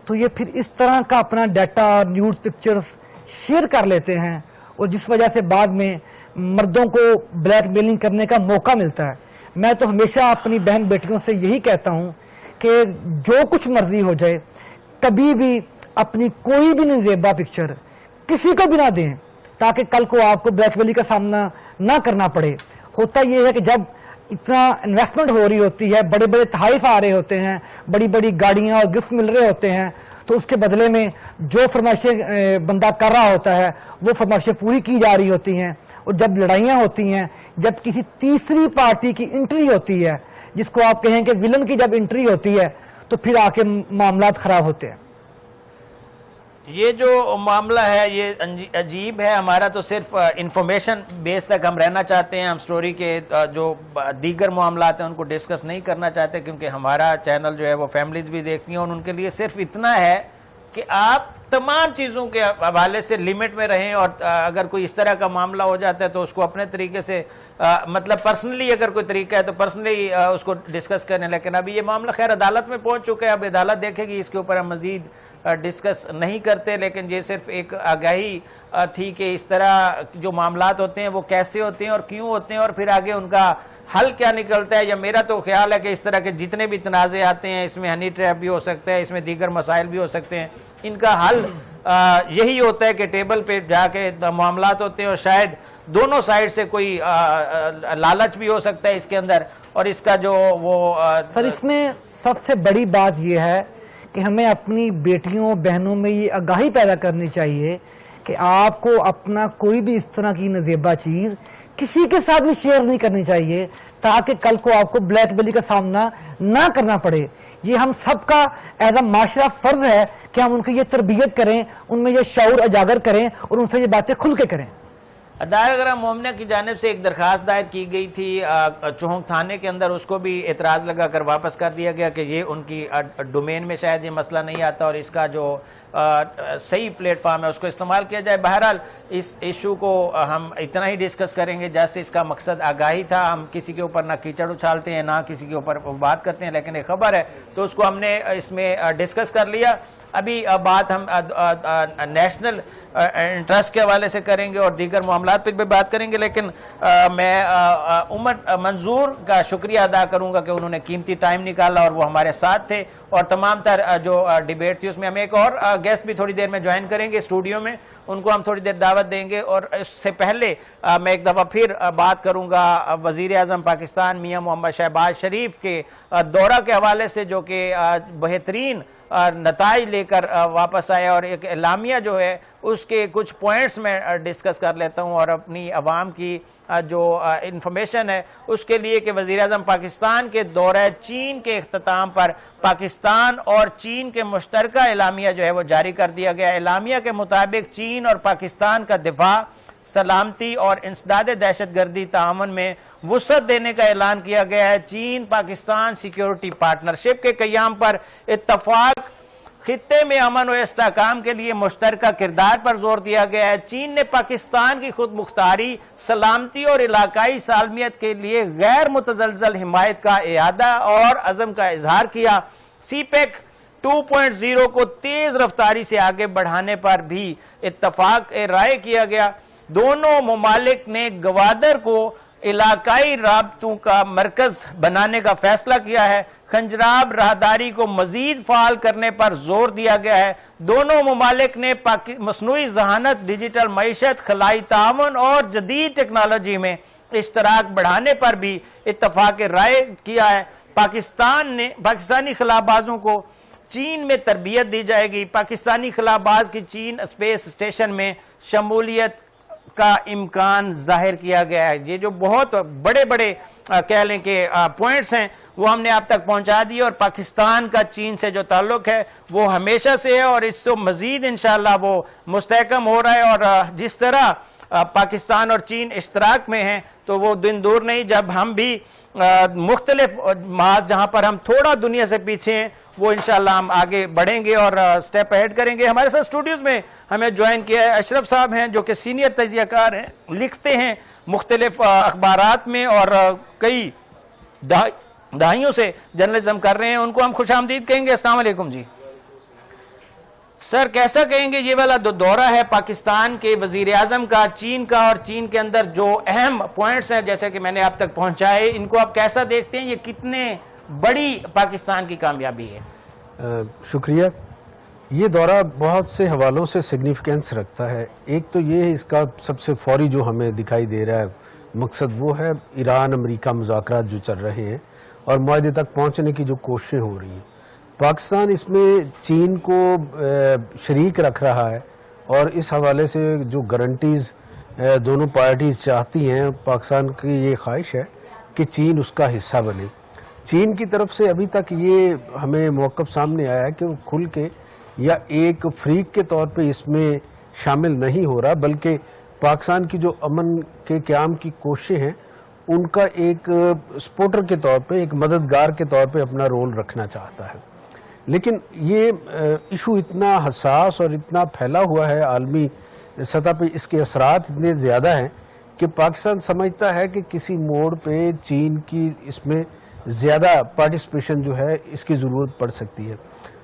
تو یہ پھر اس طرح کا اپنا ڈیٹا نیوز پکچرز شیئر کر لیتے ہیں، اور جس وجہ سے بعد میں مردوں کو بلیک میلنگ کرنے کا موقع ملتا ہے. میں تو ہمیشہ اپنی بہن بیٹیوں سے یہی کہتا ہوں کہ جو کچھ مرضی ہو جائے کبھی بھی اپنی کوئی بھی نازیبا پکچر کسی کو بھی نہ دیں تاکہ کل کو آپ کو بلیک میلنگ کا سامنا نہ کرنا پڑے. ہوتا یہ ہے کہ جب اتنا انویسٹمنٹ ہو رہی ہوتی ہے، بڑے بڑے تحائف آ رہے ہوتے ہیں، بڑی بڑی گاڑیاں اور گفٹ مل رہے ہوتے ہیں، تو اس کے بدلے میں جو فرمائشیں بندہ کر رہا ہوتا ہے وہ فرمائشیں پوری کی جا رہی ہوتی ہیں. اور جب لڑائیاں ہوتی ہیں، جب کسی تیسری پارٹی کی انٹری ہوتی ہے، جس کو آپ کہیں کہ ویلن کی جب انٹری ہوتی ہے، تو پھر آ کے معاملات خراب ہوتے ہیں. یہ جو معاملہ ہے یہ عجیب ہے. ہمارا تو صرف انفارمیشن بیس تک ہم رہنا چاہتے ہیں. ہم سٹوری کے جو دیگر معاملات ہیں ان کو ڈسکس نہیں کرنا چاہتے، کیونکہ ہمارا چینل جو ہے وہ فیملیز بھی دیکھتی ہیں، اور ان کے لیے صرف اتنا ہے کہ آپ تمام چیزوں کے حوالے سے لمٹ میں رہیں، اور اگر کوئی اس طرح کا معاملہ ہو جاتا ہے تو اس کو اپنے طریقے سے مطلب پرسنلی اگر کوئی طریقہ ہے تو پرسنلی اس کو ڈسکس کریں. لیکن ابھی یہ معاملہ خیر عدالت میں پہنچ چکا ہے، اب عدالت دیکھے گی، اس کے اوپر ہم مزید ڈسکس نہیں کرتے. لیکن یہ صرف ایک آگاہی تھی کہ اس طرح جو معاملات ہوتے ہیں وہ کیسے ہوتے ہیں اور کیوں ہوتے ہیں، اور پھر آگے ان کا حل کیا نکلتا ہے. یا میرا تو خیال ہے کہ اس طرح کے جتنے بھی تنازع آتے ہیں، اس میں ہنی ٹریپ بھی ہو سکتا ہے، اس میں دیگر مسائل بھی ہو سکتے ہیں، ان کا حل یہی ہوتا ہے کہ ٹیبل پہ جا کے معاملات ہوتے ہیں، اور شاید دونوں سائڈ سے کوئی لالچ بھی ہو سکتا ہے اس کے اندر. اور اس کا جو وہ سر اس میں سب سے بڑی بات یہ ہے کہ ہمیں اپنی بیٹیوں بہنوں میں یہ آگاہی پیدا کرنی چاہیے کہ آپ کو اپنا کوئی بھی اس طرح کی نازیبا چیز کسی کے ساتھ بھی شیئر نہیں کرنی چاہیے، تاکہ کل کو آپ کو بلیک میلنگ کا سامنا نہ کرنا پڑے. یہ ہم سب کا ایز اے معاشرہ فرض ہے کہ ہم ان کی یہ تربیت کریں، ان میں یہ شعور اجاگر کریں اور ان سے یہ باتیں کھل کے کریں. دائرہ مومنہ کی جانب سے ایک درخواست دائر کی گئی تھی چوہنگ تھانے کے اندر، اس کو بھی اعتراض لگا کر واپس کر دیا گیا کہ یہ ان کی ڈومین میں شاید یہ مسئلہ نہیں آتا، اور اس کا جو صحیح پلیٹ فارم ہے اس کو استعمال کیا جائے. بہرحال اس ایشو کو ہم اتنا ہی ڈسکس کریں گے جیسے اس کا مقصد آگاہی تھا. ہم کسی کے اوپر نہ کیچڑ اچھالتے ہیں، نہ کسی کے اوپر بات کرتے ہیں، لیکن ایک خبر ہے تو اس کو ہم نے اس میں ڈسکس کر لیا. ابھی بات ہم نیشنل انٹرسٹ کے حوالے سے کریں گے اور دیگر معاملات پر بھی بات کریں گے. لیکن میں عمر منظور کا شکریہ ادا کروں گا کہ انہوں نے قیمتی ٹائم نکالا اور وہ ہمارے ساتھ تھے، اور تمام تر جو ڈیبیٹ تھی اس میں ہم ایک اور گیسٹ بھی تھوڑی دیر میں جوائن کریں گے اسٹوڈیو میں، ان کو ہم تھوڑی دیر دعوت دیں گے. اور اس سے پہلے میں ایک دفعہ پھر بات کروں گا وزیر اعظم پاکستان میاں محمد شہباز شریف کے دورہ کے حوالے سے، جو کہ بہترین نتائج لے کر واپس آیا، اور ایک اعلامیہ جو ہے اس کے کچھ پوائنٹس میں ڈسکس کر لیتا ہوں، اور اپنی عوام کی جو انفارمیشن ہے اس کے لیے کہ وزیر اعظم پاکستان کے دورہ چین کے اختتام پر پاکستان اور چین کے مشترکہ اعلامیہ جو ہے وہ جاری کر دیا گیا. اعلامیہ کے مطابق چین اور پاکستان کا دفاع، سلامتی اور انسداد دہشت گردی تعاون میں وسعت دینے کا اعلان کیا گیا ہے. چین پاکستان سیکیورٹی پارٹنرشپ کے قیام پر اتفاق، خطے میں امن و استحکام کے لیے مشترکہ کردار پر زور دیا گیا ہے. چین نے پاکستان کی خود مختاری، سلامتی اور علاقائی سالمیت کے لیے غیر متزلزل حمایت کا اعادہ اور عزم کا اظہار کیا. سی پیک 2.0 کو تیز رفتاری سے آگے بڑھانے پر بھی اتفاق رائے کیا گیا. دونوں ممالک نے گوادر کو علاقائی رابطوں کا مرکز بنانے کا فیصلہ کیا ہے. خنجراب راہداری کو مزید فعال کرنے پر زور دیا گیا ہے. دونوں ممالک نے مصنوعی ذہانت، ڈیجیٹل معیشت، خلائی تعاون اور جدید ٹیکنالوجی میں اشتراک بڑھانے پر بھی اتفاق رائے کیا ہے. پاکستانی خلابازوں کو چین میں تربیت دی جائے گی. پاکستانی خلاباز کی چین اسپیس اسٹیشن میں شمولیت کا امکان ظاہر کیا گیا ہے. یہ جو بہت بڑے بڑے کہہ لیں کہ پوائنٹس ہیں وہ ہم نے آپ تک پہنچا دیے, اور پاکستان کا چین سے جو تعلق ہے وہ ہمیشہ سے ہے, اور اس سے مزید انشاءاللہ وہ مستحکم ہو رہا ہے. اور جس طرح پاکستان اور چین اشتراک میں ہیں تو وہ دن دور نہیں جب ہم بھی مختلف محاذ جہاں پر ہم تھوڑا دنیا سے پیچھے ہیں وہ انشاءاللہ ہم آگے بڑھیں گے اور سٹیپ ایڈ کریں گے. ہمارے ساتھ اسٹوڈیوز میں ہمیں جوائن کیا ہے اشرف صاحب ہیں جو کہ سینئر تجزیہ کار ہیں, لکھتے ہیں مختلف اخبارات میں اور کئی دہائیوں سے جرنلزم کر رہے ہیں. ان کو ہم خوش آمدید کہیں گے. السلام علیکم جی. سر کیسا کہیں گے یہ والا دورہ ہے پاکستان کے وزیر اعظم کا چین کا, اور چین کے اندر جو اہم پوائنٹس ہیں جیسے کہ میں نے آپ تک پہنچائے, ان کو آپ کیسا دیکھتے ہیں؟ یہ کتنے بڑی پاکستان کی کامیابی ہے؟ شکریہ. یہ دورہ بہت سے حوالوں سے سگنیفیکینس رکھتا ہے. ایک تو یہ اس کا سب سے فوری جو ہمیں دکھائی دے رہا ہے مقصد وہ ہے ایران امریکہ مذاکرات جو چل رہے ہیں اور معاہدے تک پہنچنے کی جو کوششیں ہو رہی ہیں. پاکستان اس میں چین کو شریک رکھ رہا ہے, اور اس حوالے سے جو گارنٹیز دونوں پارٹیز چاہتی ہیں, پاکستان کی یہ خواہش ہے کہ چین اس کا حصہ بنے. چین کی طرف سے ابھی تک یہ ہمیں موقف سامنے آیا ہے کہ وہ کھل کے یا ایک فریق کے طور پہ اس میں شامل نہیں ہو رہا, بلکہ پاکستان کی جو امن کے قیام کی کوششیں ہیں ان کا ایک سپورٹر کے طور پہ, ایک مددگار کے طور پہ اپنا رول رکھنا چاہتا ہے. لیکن یہ ایشو اتنا حساس اور اتنا پھیلا ہوا ہے عالمی سطح پہ, اس کے اثرات اتنے زیادہ ہیں کہ پاکستان سمجھتا ہے کہ کسی موڑ پہ چین کی اس میں زیادہ پارٹیسپیشن جو ہے اس کی ضرورت پڑ سکتی ہے.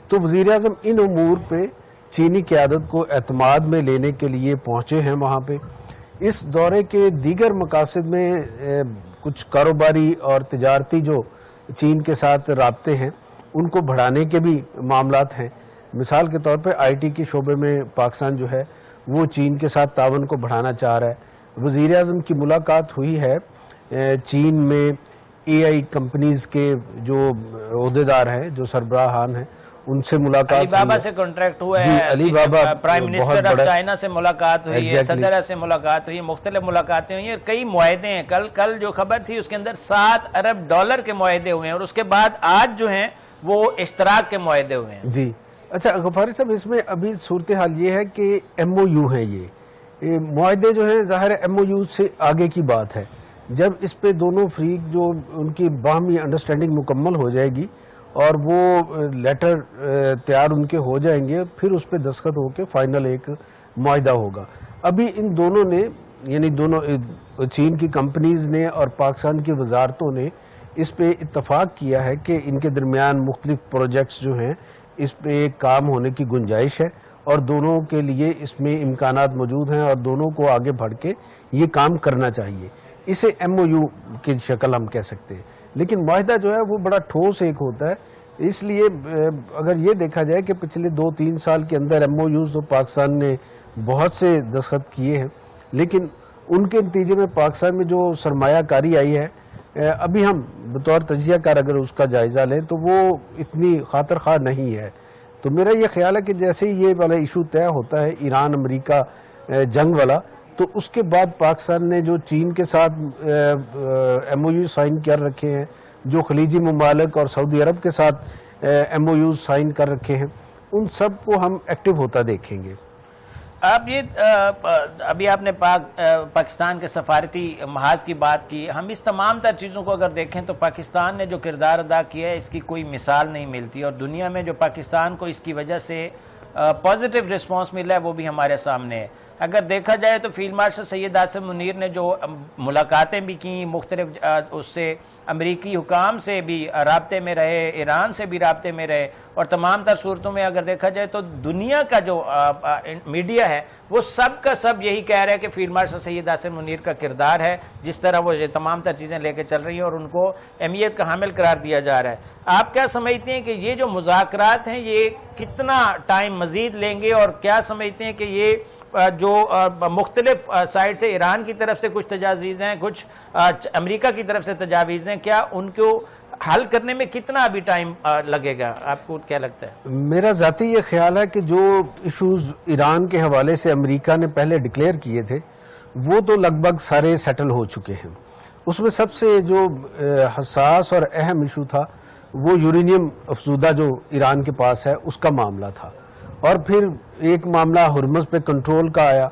تو وزیر اعظم ان امور پہ چینی قیادت کو اعتماد میں لینے کے لیے پہنچے ہیں وہاں پہ. اس دورے کے دیگر مقاصد میں کچھ کاروباری اور تجارتی جو چین کے ساتھ رابطے ہیں ان کو بڑھانے کے بھی معاملات ہیں. مثال کے طور پہ آئی ٹی کے شعبے میں پاکستان جو ہے وہ چین کے ساتھ تعاون کو بڑھانا چاہ رہا ہے. وزیر اعظم کی ملاقات ہوئی ہے چین میں اے آئی کمپنیز کے جو عہدیدار ہیں, جو سربراہان ہیں, ان سے ملاقات. علی بابا سے کانٹریکٹ ہوا ہے, علی بابا پرائم منسٹر آف چائنا سے ملاقات ہوئی ہے, صدر سے ملاقات ہوئی ہے, مختلف ملاقاتیں ہوئی ہیں, کئی معاہدے ہیں. کل جو خبر تھی اس کے اندر $7 ارب کے معاہدے ہوئے ہیں, اور اس کے بعد آج جو ہیں وہ اشتراک کے معاہدے ہوئے ہیں. جی اچھا غفاری صاحب, اس میں ابھی صورتحال یہ ہے کہ ایم او یو ہیں, یہ معاہدے جو ہیں ظاہر ایم او یو سے آگے کی بات ہے. جب اس پہ دونوں فریق جو ان کی باہمی انڈرسٹینڈنگ مکمل ہو جائے گی اور وہ لیٹر تیار ان کے ہو جائیں گے, پھر اس پہ دستخط ہو کے فائنل ایک معاہدہ ہوگا. ابھی ان دونوں نے, یعنی دونوں چین کی کمپنیز نے اور پاکستان کی وزارتوں نے اس پہ اتفاق کیا ہے کہ ان کے درمیان مختلف پروجیکٹس جو ہیں اس پہ کام ہونے کی گنجائش ہے, اور دونوں کے لیے اس میں امکانات موجود ہیں اور دونوں کو آگے بڑھ کے یہ کام کرنا چاہیے. اسے ایم او یو کی شکل ہم کہہ سکتے ہیں. لیکن معاہدہ جو ہے وہ بڑا ٹھوس ایک ہوتا ہے, اس لیے اگر یہ دیکھا جائے کہ پچھلے 2-3 سال کے اندر ایم او یوز تو پاکستان نے بہت سے دستخط کیے ہیں, لیکن ان کے نتیجے میں پاکستان میں جو سرمایہ کاری آئی ہے, ابھی ہم بطور تجزیہ کار اگر اس کا جائزہ لیں تو وہ اتنی خاطر خواہ نہیں ہے. تو میرا یہ خیال ہے کہ جیسے ہی یہ والا ایشو طے ہوتا ہے ایران امریکہ جنگ والا, تو اس کے بعد پاکستان نے جو چین کے ساتھ ایم او یو سائن کر رکھے ہیں, جو خلیجی ممالک اور سعودی عرب کے ساتھ ایم او یو سائن کر رکھے ہیں, ان سب کو ہم ایکٹیو ہوتا دیکھیں گے. آپ یہ ابھی آپ نے پاکستان کے سفارتی محاذ کی بات کی. ہم اس تمام تر چیزوں کو اگر دیکھیں تو پاکستان نے جو کردار ادا کیا ہے اس کی کوئی مثال نہیں ملتی, اور دنیا میں جو پاکستان کو اس کی وجہ سے پازیٹیو رسپانس ملا ہے وہ بھی ہمارے سامنے ہے. اگر دیکھا جائے تو فیلڈ مارشل سید آصف منیر نے جو ملاقاتیں بھی کی, مختلف اس سے امریکی حکام سے بھی رابطے میں رہے, ایران سے بھی رابطے میں رہے, اور تمام تر صورتوں میں اگر دیکھا جائے تو دنیا کا جو میڈیا ہے وہ سب کا سب یہی کہہ رہا ہے کہ فیلڈ مارشل سید آصف منیر کا کردار ہے, جس طرح وہ تمام تر چیزیں لے کے چل رہی ہیں اور ان کو اہمیت کا حامل قرار دیا جا رہا ہے. آپ کیا سمجھتے ہیں کہ یہ جو مذاکرات ہیں یہ کتنا ٹائم مزید لیں گے, اور کیا سمجھتے ہیں کہ یہ جو مختلف سائڈ سے ایران کی طرف سے کچھ تجاویز ہیں, کچھ امریکہ کی طرف سے تجاویز ہیں, کیا ان کو حل کرنے میں کتنا ابھی ٹائم لگے گا؟ آپ کو کیا لگتا ہے؟ میرا ذاتی یہ خیال ہے کہ جو ایشوز ایران کے حوالے سے امریکہ نے پہلے ڈکلیئر کیے تھے وہ تو لگ بھگ سارے سیٹل ہو چکے ہیں. اس میں سب سے جو حساس اور اہم ایشو تھا وہ یورینیم افزودہ جو ایران کے پاس ہے اس کا معاملہ تھا. اور پھر ایک معاملہ ہرمز پہ کنٹرول کا آیا.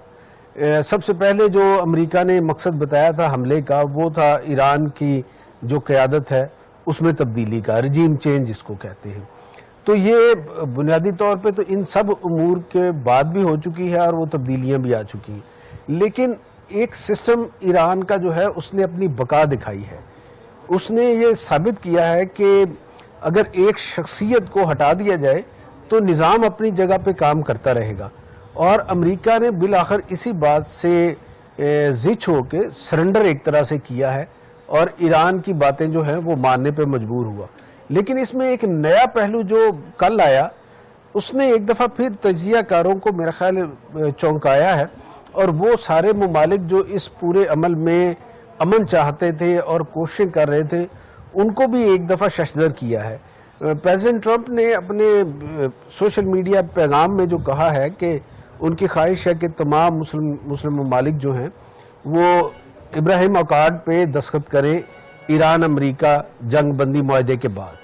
سب سے پہلے جو امریکہ نے مقصد بتایا تھا حملے کا وہ تھا ایران کی جو قیادت ہے اس میں تبدیلی کا، رجیم چینج جس کو کہتے ہیں. تو یہ بنیادی طور پہ تو ان سب امور کے بعد بھی ہو چکی ہے اور وہ تبدیلیاں بھی آ چکی ہیں. لیکن ایک سسٹم ایران کا جو ہے اس نے اپنی بقا دکھائی ہے. اس نے یہ ثابت کیا ہے کہ اگر ایک شخصیت کو ہٹا دیا جائے تو نظام اپنی جگہ پہ کام کرتا رہے گا. اور امریکہ نے بالآخر اسی بات سے زچ ہو کے سرنڈر ایک طرح سے کیا ہے اور ایران کی باتیں جو ہیں وہ ماننے پہ مجبور ہوا. لیکن اس میں ایک نیا پہلو جو کل آیا اس نے ایک دفعہ پھر تجزیہ کاروں کو میرا خیال چونکایا ہے، اور وہ سارے ممالک جو اس پورے عمل میں امن چاہتے تھے اور کوششیں کر رہے تھے ان کو بھی ایک دفعہ ششدر کیا ہے. پریزیڈنٹ ٹرمپ نے اپنے سوشل میڈیا پیغام میں جو کہا ہے کہ ان کی خواہش ہے کہ تمام مسلم ممالک جو ہیں وہ ابراہیم اکارڈ پہ دستخط کریں ایران امریکہ جنگ بندی معاہدے کے بعد.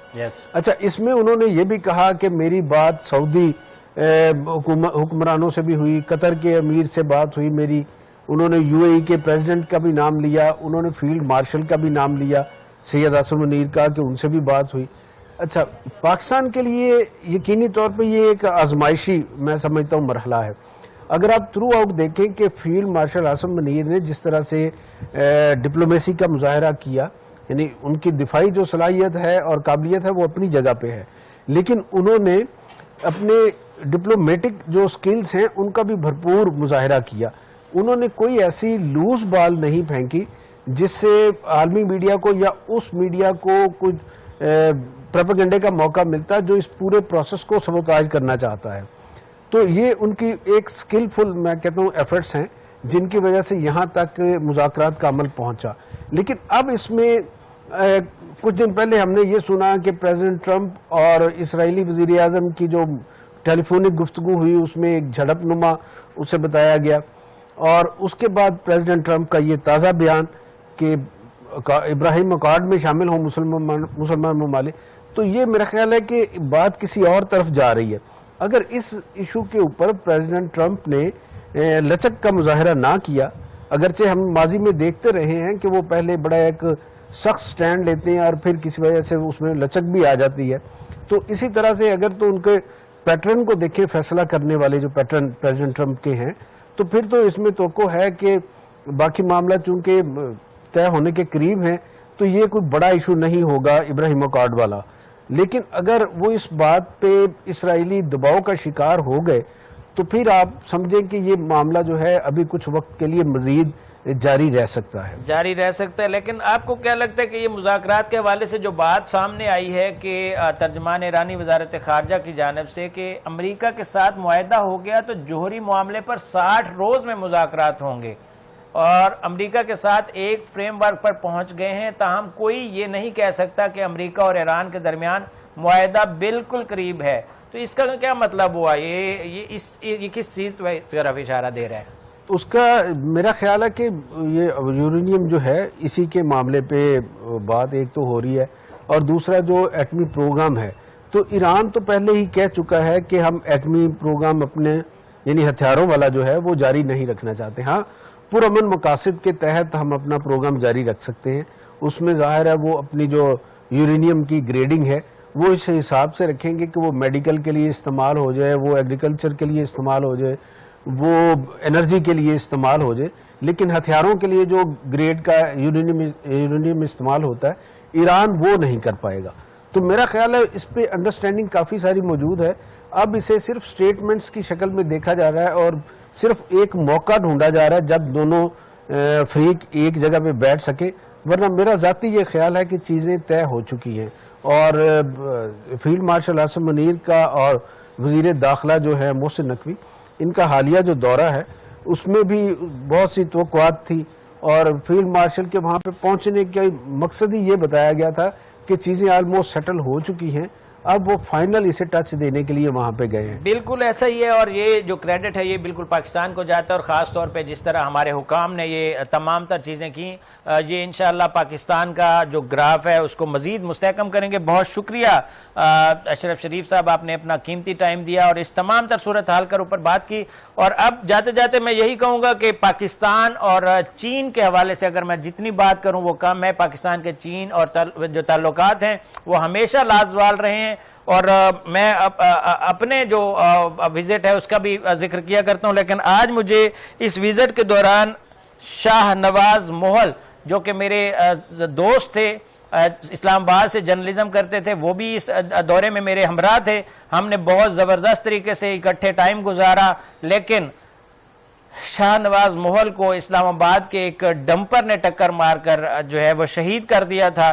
اچھا، اس میں انہوں نے یہ بھی کہا کہ میری بات سعودی حکمرانوں سے بھی ہوئی، قطر کے امیر سے بات ہوئی میری، انہوں نے یو اے ای کے پریزیڈنٹ کا بھی نام لیا، انہوں نے فیلڈ مارشل کا بھی نام لیا سید عاصم منیر کا کہ ان سے بھی بات ہوئی. اچھا، پاکستان کے لیے یقینی طور پہ یہ ایک آزمائشی میں سمجھتا ہوں مرحلہ ہے. اگر آپ تھرو آؤٹ دیکھیں کہ فیلڈ مارشل عاصم منیر نے جس طرح سے ڈپلومیسی کا مظاہرہ کیا، یعنی ان کی دفاعی جو صلاحیت ہے اور قابلیت ہے وہ اپنی جگہ پہ ہے، لیکن انہوں نے اپنے ڈپلومیٹک جو سکلز ہیں ان کا بھی بھرپور مظاہرہ کیا. انہوں نے کوئی ایسی لوز بال نہیں پھینکی جس سے عالمی میڈیا کو یا اس میڈیا کو کچھ پروپیگنڈے کا موقع ملتا جو اس پورے پروسیس کو سبوتاج کرنا چاہتا ہے. تو یہ ان کی ایک سکلفل میں کہتا ہوں ایفرٹس ہیں جن کی وجہ سے یہاں تک مذاکرات کا عمل پہنچا. لیکن اب اس میں کچھ دن پہلے ہم نے یہ سنا کہ پریزیڈنٹ ٹرمپ اور اسرائیلی وزیر اعظم کی جو ٹیلی فونک گفتگو ہوئی اس میں ایک جھڑپ نما اسے بتایا گیا، اور اس کے بعد پریزیڈنٹ ٹرمپ کا یہ تازہ بیان کہ ابراہیم اکارڈ میں شامل ہوں مسلمان ممالک. تو یہ میرا خیال ہے کہ بات کسی اور طرف جا رہی ہے. اگر اس ایشو کے اوپر پریزیڈنٹ ٹرمپ نے لچک کا مظاہرہ نہ کیا، اگرچہ ہم ماضی میں دیکھتے رہے ہیں کہ وہ پہلے بڑا ایک سخت سٹینڈ لیتے ہیں اور پھر کسی وجہ سے اس میں لچک بھی آ جاتی ہے، تو اسی طرح سے اگر تو ان کے پیٹرن کو دیکھیں فیصلہ کرنے والے جو پیٹرن پریزیڈنٹ ٹرمپ کے ہیں، تو پھر تو اس میں توقع ہے کہ باقی معاملہ چونکہ طے ہونے کے قریب ہیں تو یہ کوئی بڑا ایشو نہیں ہوگا ابراہیم اکارڈ والا. لیکن اگر وہ اس بات پہ اسرائیلی دباؤ کا شکار ہو گئے تو پھر آپ سمجھیں کہ یہ معاملہ جو ہے ابھی کچھ وقت کے لیے مزید جاری رہ سکتا ہے. لیکن آپ کو کیا لگتا ہے کہ یہ مذاکرات کے حوالے سے جو بات سامنے آئی ہے کہ ترجمان ایرانی وزارت خارجہ کی جانب سے کہ امریکہ کے ساتھ معاہدہ ہو گیا تو جوہری معاملے پر 60 روز میں مذاکرات ہوں گے، اور امریکہ کے ساتھ ایک فریم ورک پر پہنچ گئے ہیں، تاہم کوئی یہ نہیں کہہ سکتا کہ امریکہ اور ایران کے درمیان معاہدہ بالکل قریب ہے. تو اس کا کیا مطلب ہوا؟ یہ کس چیز کی طرف اشارہ دے رہا ہے؟ اس کا میرا خیال ہے کہ یہ یورینیم جو ہے اسی کے معاملے پہ بات ایک تو ہو رہی ہے، اور دوسرا جو ایٹمی پروگرام ہے، تو ایران تو پہلے ہی کہہ چکا ہے کہ ہم ایٹمی پروگرام اپنے یعنی ہتھیاروں والا جو ہے وہ جاری نہیں رکھنا چاہتے. ہاں، پرامن مقاصد کے تحت ہم اپنا پروگرام جاری رکھ سکتے ہیں. اس میں ظاہر ہے وہ اپنی جو یورینیم کی گریڈنگ ہے وہ اس حساب سے رکھیں گے کہ وہ میڈیکل کے لیے استعمال ہو جائے، وہ ایگریکلچر کے لیے استعمال ہو جائے، وہ انرجی کے لیے استعمال ہو جائے. لیکن ہتھیاروں کے لیے جو گریڈ کا یورینیم استعمال ہوتا ہے ایران وہ نہیں کر پائے گا. تو میرا خیال ہے اس پہ انڈرسٹینڈنگ کافی ساری موجود ہے. اب اسے صرف سٹیٹمنٹس کی شکل میں دیکھا جا رہا ہے اور صرف ایک موقع ڈھونڈا جا رہا ہے جب دونوں فریق ایک جگہ پہ بیٹھ سکے، ورنہ میرا ذاتی یہ خیال ہے کہ چیزیں طے ہو چکی ہیں. اور فیلڈ مارشل عاصم منیر کا اور وزیر داخلہ جو ہے محسن نقوی، ان کا حالیہ جو دورہ ہے اس میں بھی بہت سی توقعات تھی، اور فیلڈ مارشل کے وہاں پہ پہنچنے کا مقصد ہی یہ بتایا گیا تھا کہ چیزیں آلموسٹ سیٹل ہو چکی ہیں اب وہ فائنل اسے ٹچ دینے کے لیے وہاں پہ گئے ہیں. بالکل ایسا ہی ہے، اور یہ جو کریڈٹ ہے یہ بالکل پاکستان کو جاتا ہے، اور خاص طور پہ جس طرح ہمارے حکام نے یہ تمام تر چیزیں کی، یہ انشاءاللہ پاکستان کا جو گراف ہے اس کو مزید مستحکم کریں گے. بہت شکریہ اشرف شریف صاحب، آپ نے اپنا قیمتی ٹائم دیا اور اس تمام تر صورتحال کے اوپر بات کی. اور اب جاتے جاتے میں یہی کہوں گا کہ پاکستان اور چین کے حوالے سے اگر میں جتنی بات کروں وہ کم ہے. پاکستان کے چین اور جو تعلقات ہیں وہ ہمیشہ لازوال رہے ہیں، اور میں اپنے جو وزٹ ہے اس کا بھی ذکر کیا کرتا ہوں. لیکن آج مجھے اس وزٹ کے دوران شاہ نواز محل جو کہ میرے دوست تھے، اسلام آباد سے جرنلزم کرتے تھے، وہ بھی اس دورے میں میرے ہمراہ تھے. ہم نے بہت زبردست طریقے سے اکٹھے ٹائم گزارا، لیکن شاہ نواز محل کو اسلام آباد کے ایک ڈمپر نے ٹکر مار کر جو ہے وہ شہید کر دیا تھا،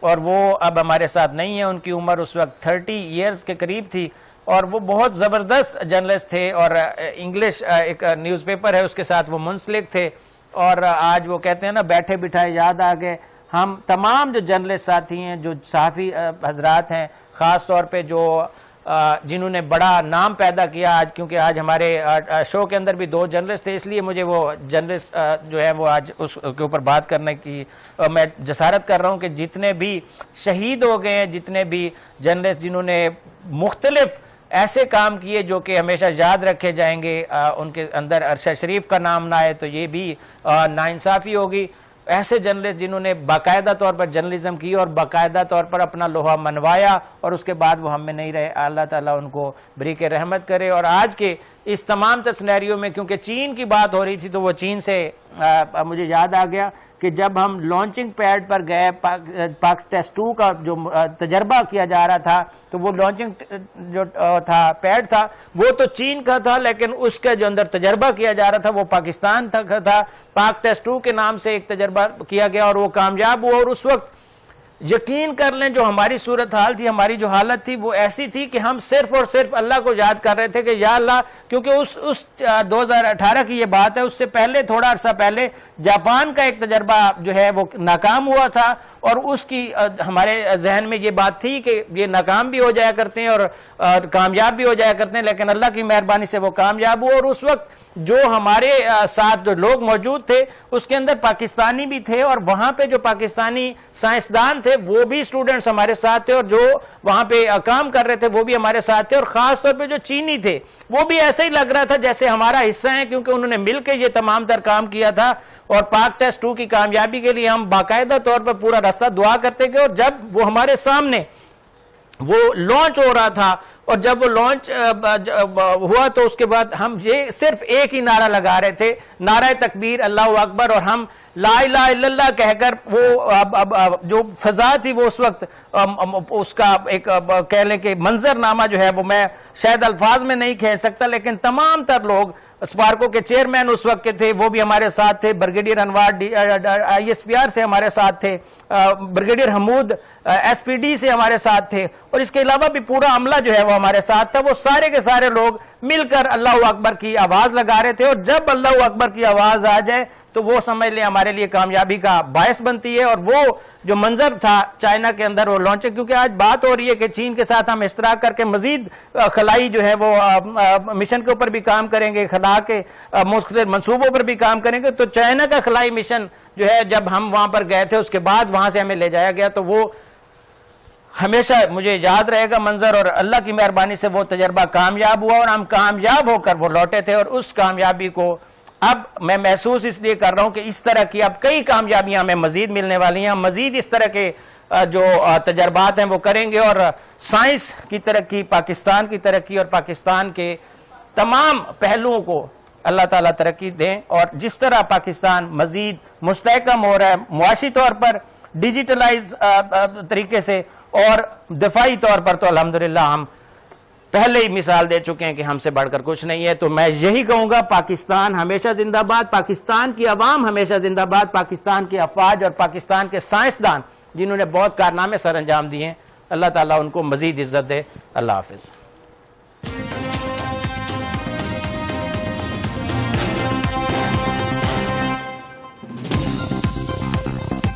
اور وہ اب ہمارے ساتھ نہیں ہے. ان کی عمر اس وقت 30 ایئرز کے قریب تھی، اور وہ بہت زبردست جرنلسٹ تھے، اور انگلش ایک نیوز پیپر ہے اس کے ساتھ وہ منسلک تھے. اور آج وہ کہتے ہیں نا بیٹھے بٹھائے یاد آ گئے. ہم تمام جو جرنلسٹ ساتھی ہیں، جو صحافی حضرات ہیں، خاص طور پہ جو جنہوں نے بڑا نام پیدا کیا آج، کیونکہ آج ہمارے شو کے اندر بھی 2 جرنلسٹ تھے، اس لیے مجھے وہ جرنلسٹ جو ہے وہ آج اس کے اوپر بات کرنے کی میں جسارت کر رہا ہوں کہ جتنے بھی شہید ہو گئے ہیں، جتنے بھی جرنلسٹ جنہوں نے مختلف ایسے کام کیے جو کہ ہمیشہ یاد رکھے جائیں گے، ان کے اندر ارشد شریف کا نام نہ آئے تو یہ بھی ناانصافی ہوگی. ایسے جرنلسٹ جنہوں نے باقاعدہ طور پر جرنلزم کی اور باقاعدہ طور پر اپنا لوہا منوایا اور اس کے بعد وہ ہم میں نہیں رہے، اللہ تعالیٰ ان کو بریک رحمت کرے. اور آج کے اس تمام سینیریو میں کیونکہ چین کی بات ہو رہی تھی تو وہ چین سے مجھے یاد آ گیا کہ جب ہم لانچنگ پیڈ پر گئے، پاک ٹیسٹ 2 کا جو تجربہ کیا جا رہا تھا، تو وہ لانچنگ جو تھا پیڈ تھا وہ تو چین کا تھا، لیکن اس کا جو اندر تجربہ کیا جا رہا تھا وہ پاکستان کا تھا. پاک ٹیسٹ 2 کے نام سے ایک تجربہ کیا گیا اور وہ کامیاب ہوا. اور اس وقت یقین کر لیں جو ہماری صورتحال تھی، ہماری جو حالت تھی وہ ایسی تھی کہ ہم صرف اور صرف اللہ کو یاد کر رہے تھے کہ یا اللہ، کیونکہ اس 2018 کی یہ بات ہے، اس سے پہلے تھوڑا عرصہ پہلے جاپان کا ایک تجربہ جو ہے وہ ناکام ہوا تھا، اور اس کی ہمارے ذہن میں یہ بات تھی کہ یہ ناکام بھی ہو جایا کرتے ہیں اور کامیاب بھی ہو جایا کرتے ہیں، لیکن اللہ کی مہربانی سے وہ کامیاب ہوا. اور اس وقت جو ہمارے ساتھ جو لوگ موجود تھے اس کے اندر پاکستانی بھی تھے، اور وہاں پہ جو پاکستانی سائنسدان تھے وہ بھی اسٹوڈنٹس ہمارے ساتھ تھے، اور جو وہاں پہ کام کر رہے تھے وہ بھی ہمارے ساتھ تھے. اور خاص طور پہ جو چینی تھے وہ بھی ایسے ہی لگ رہا تھا جیسے ہمارا حصہ ہے، کیونکہ انہوں نے مل کے یہ تمام تر کام کیا تھا. اور پاک ٹیسٹ 2 کی کامیابی کے لیے ہم باقاعدہ طور پر پورا راستہ دعا کرتے گئے. اور جب وہ ہمارے سامنے وہ لانچ ہو رہا تھا، اور جب وہ لانچ ہوا تو اس کے بعد ہم یہ صرف ایک ہی نعرہ لگا رہے تھے، نعرہ تکبیر اللہ اکبر، اور ہم لا الہ الا اللہ کہہ کر وہ جو فضا تھی وہ اس وقت اس کا ایک کہہ لیں کہ منظر نامہ جو ہے وہ میں شاید الفاظ میں نہیں کہہ سکتا، لیکن تمام تر لوگ اسپارکو کے چیئرمین اس وقت کے تھے وہ بھی ہمارے ساتھ تھے، بریگیڈیئر انوار ISPR سے ہمارے ساتھ تھے، بریگیڈیئر حمود SPD سے ہمارے ساتھ تھے، اور اس کے علاوہ بھی پورا عملہ جو ہے وہ ہمارے ساتھ تھا. وہ سارے کے سارے لوگ مل کر اللہ اکبر کی آواز لگا رہے تھے، اور جب اللہ اکبر کی آواز آ جائے تو وہ سمجھ لیں ہمارے لیے کامیابی کا باعث بنتی ہے. اور وہ جو منظر تھا چائنا کے اندر وہ لانچنگ، کیونکہ آج بات ہو رہی ہے کہ چین کے ساتھ ہم اشتراک کر کے مزید خلائی جو ہے وہ مشن کے اوپر بھی کام کریں گے، خلا کے مختلف منصوبوں پر بھی کام کریں گے. تو چائنا کا خلائی مشن جو ہے جب ہم وہاں پر گئے تھے اس کے بعد وہاں سے ہمیں لے جایا گیا، تو وہ ہمیشہ مجھے یاد رہے گا منظر. اور اللہ کی مہربانی سے وہ تجربہ کامیاب ہوا اور ہم کامیاب ہو کر وہ لوٹے تھے. اور اس کامیابی کو اب میں محسوس اس لیے کر رہا ہوں کہ اس طرح کی اب کئی کامیابیاں ہمیں مزید ملنے والی ہیں. مزید اس طرح کے جو تجربات ہیں وہ کریں گے، اور سائنس کی ترقی، پاکستان کی ترقی اور پاکستان کے تمام پہلوؤں کو اللہ تعالیٰ ترقی دیں. اور جس طرح پاکستان مزید مستحکم ہو رہا ہے معاشی طور پر، ڈیجیٹلائز طریقے سے اور دفاعی طور پر، تو الحمدللہ ہم پہلے ہی مثال دے چکے ہیں کہ ہم سے بڑھ کر کچھ نہیں ہے. تو میں یہی کہوں گا پاکستان ہمیشہ زندہ باد، پاکستان کی عوام ہمیشہ زندہ باد، پاکستان کی افواج اور پاکستان کے سائنسدان جنہوں نے بہت کارنامے سر انجام دیے ہیں، اللہ تعالیٰ ان کو مزید عزت دے. اللہ حافظ.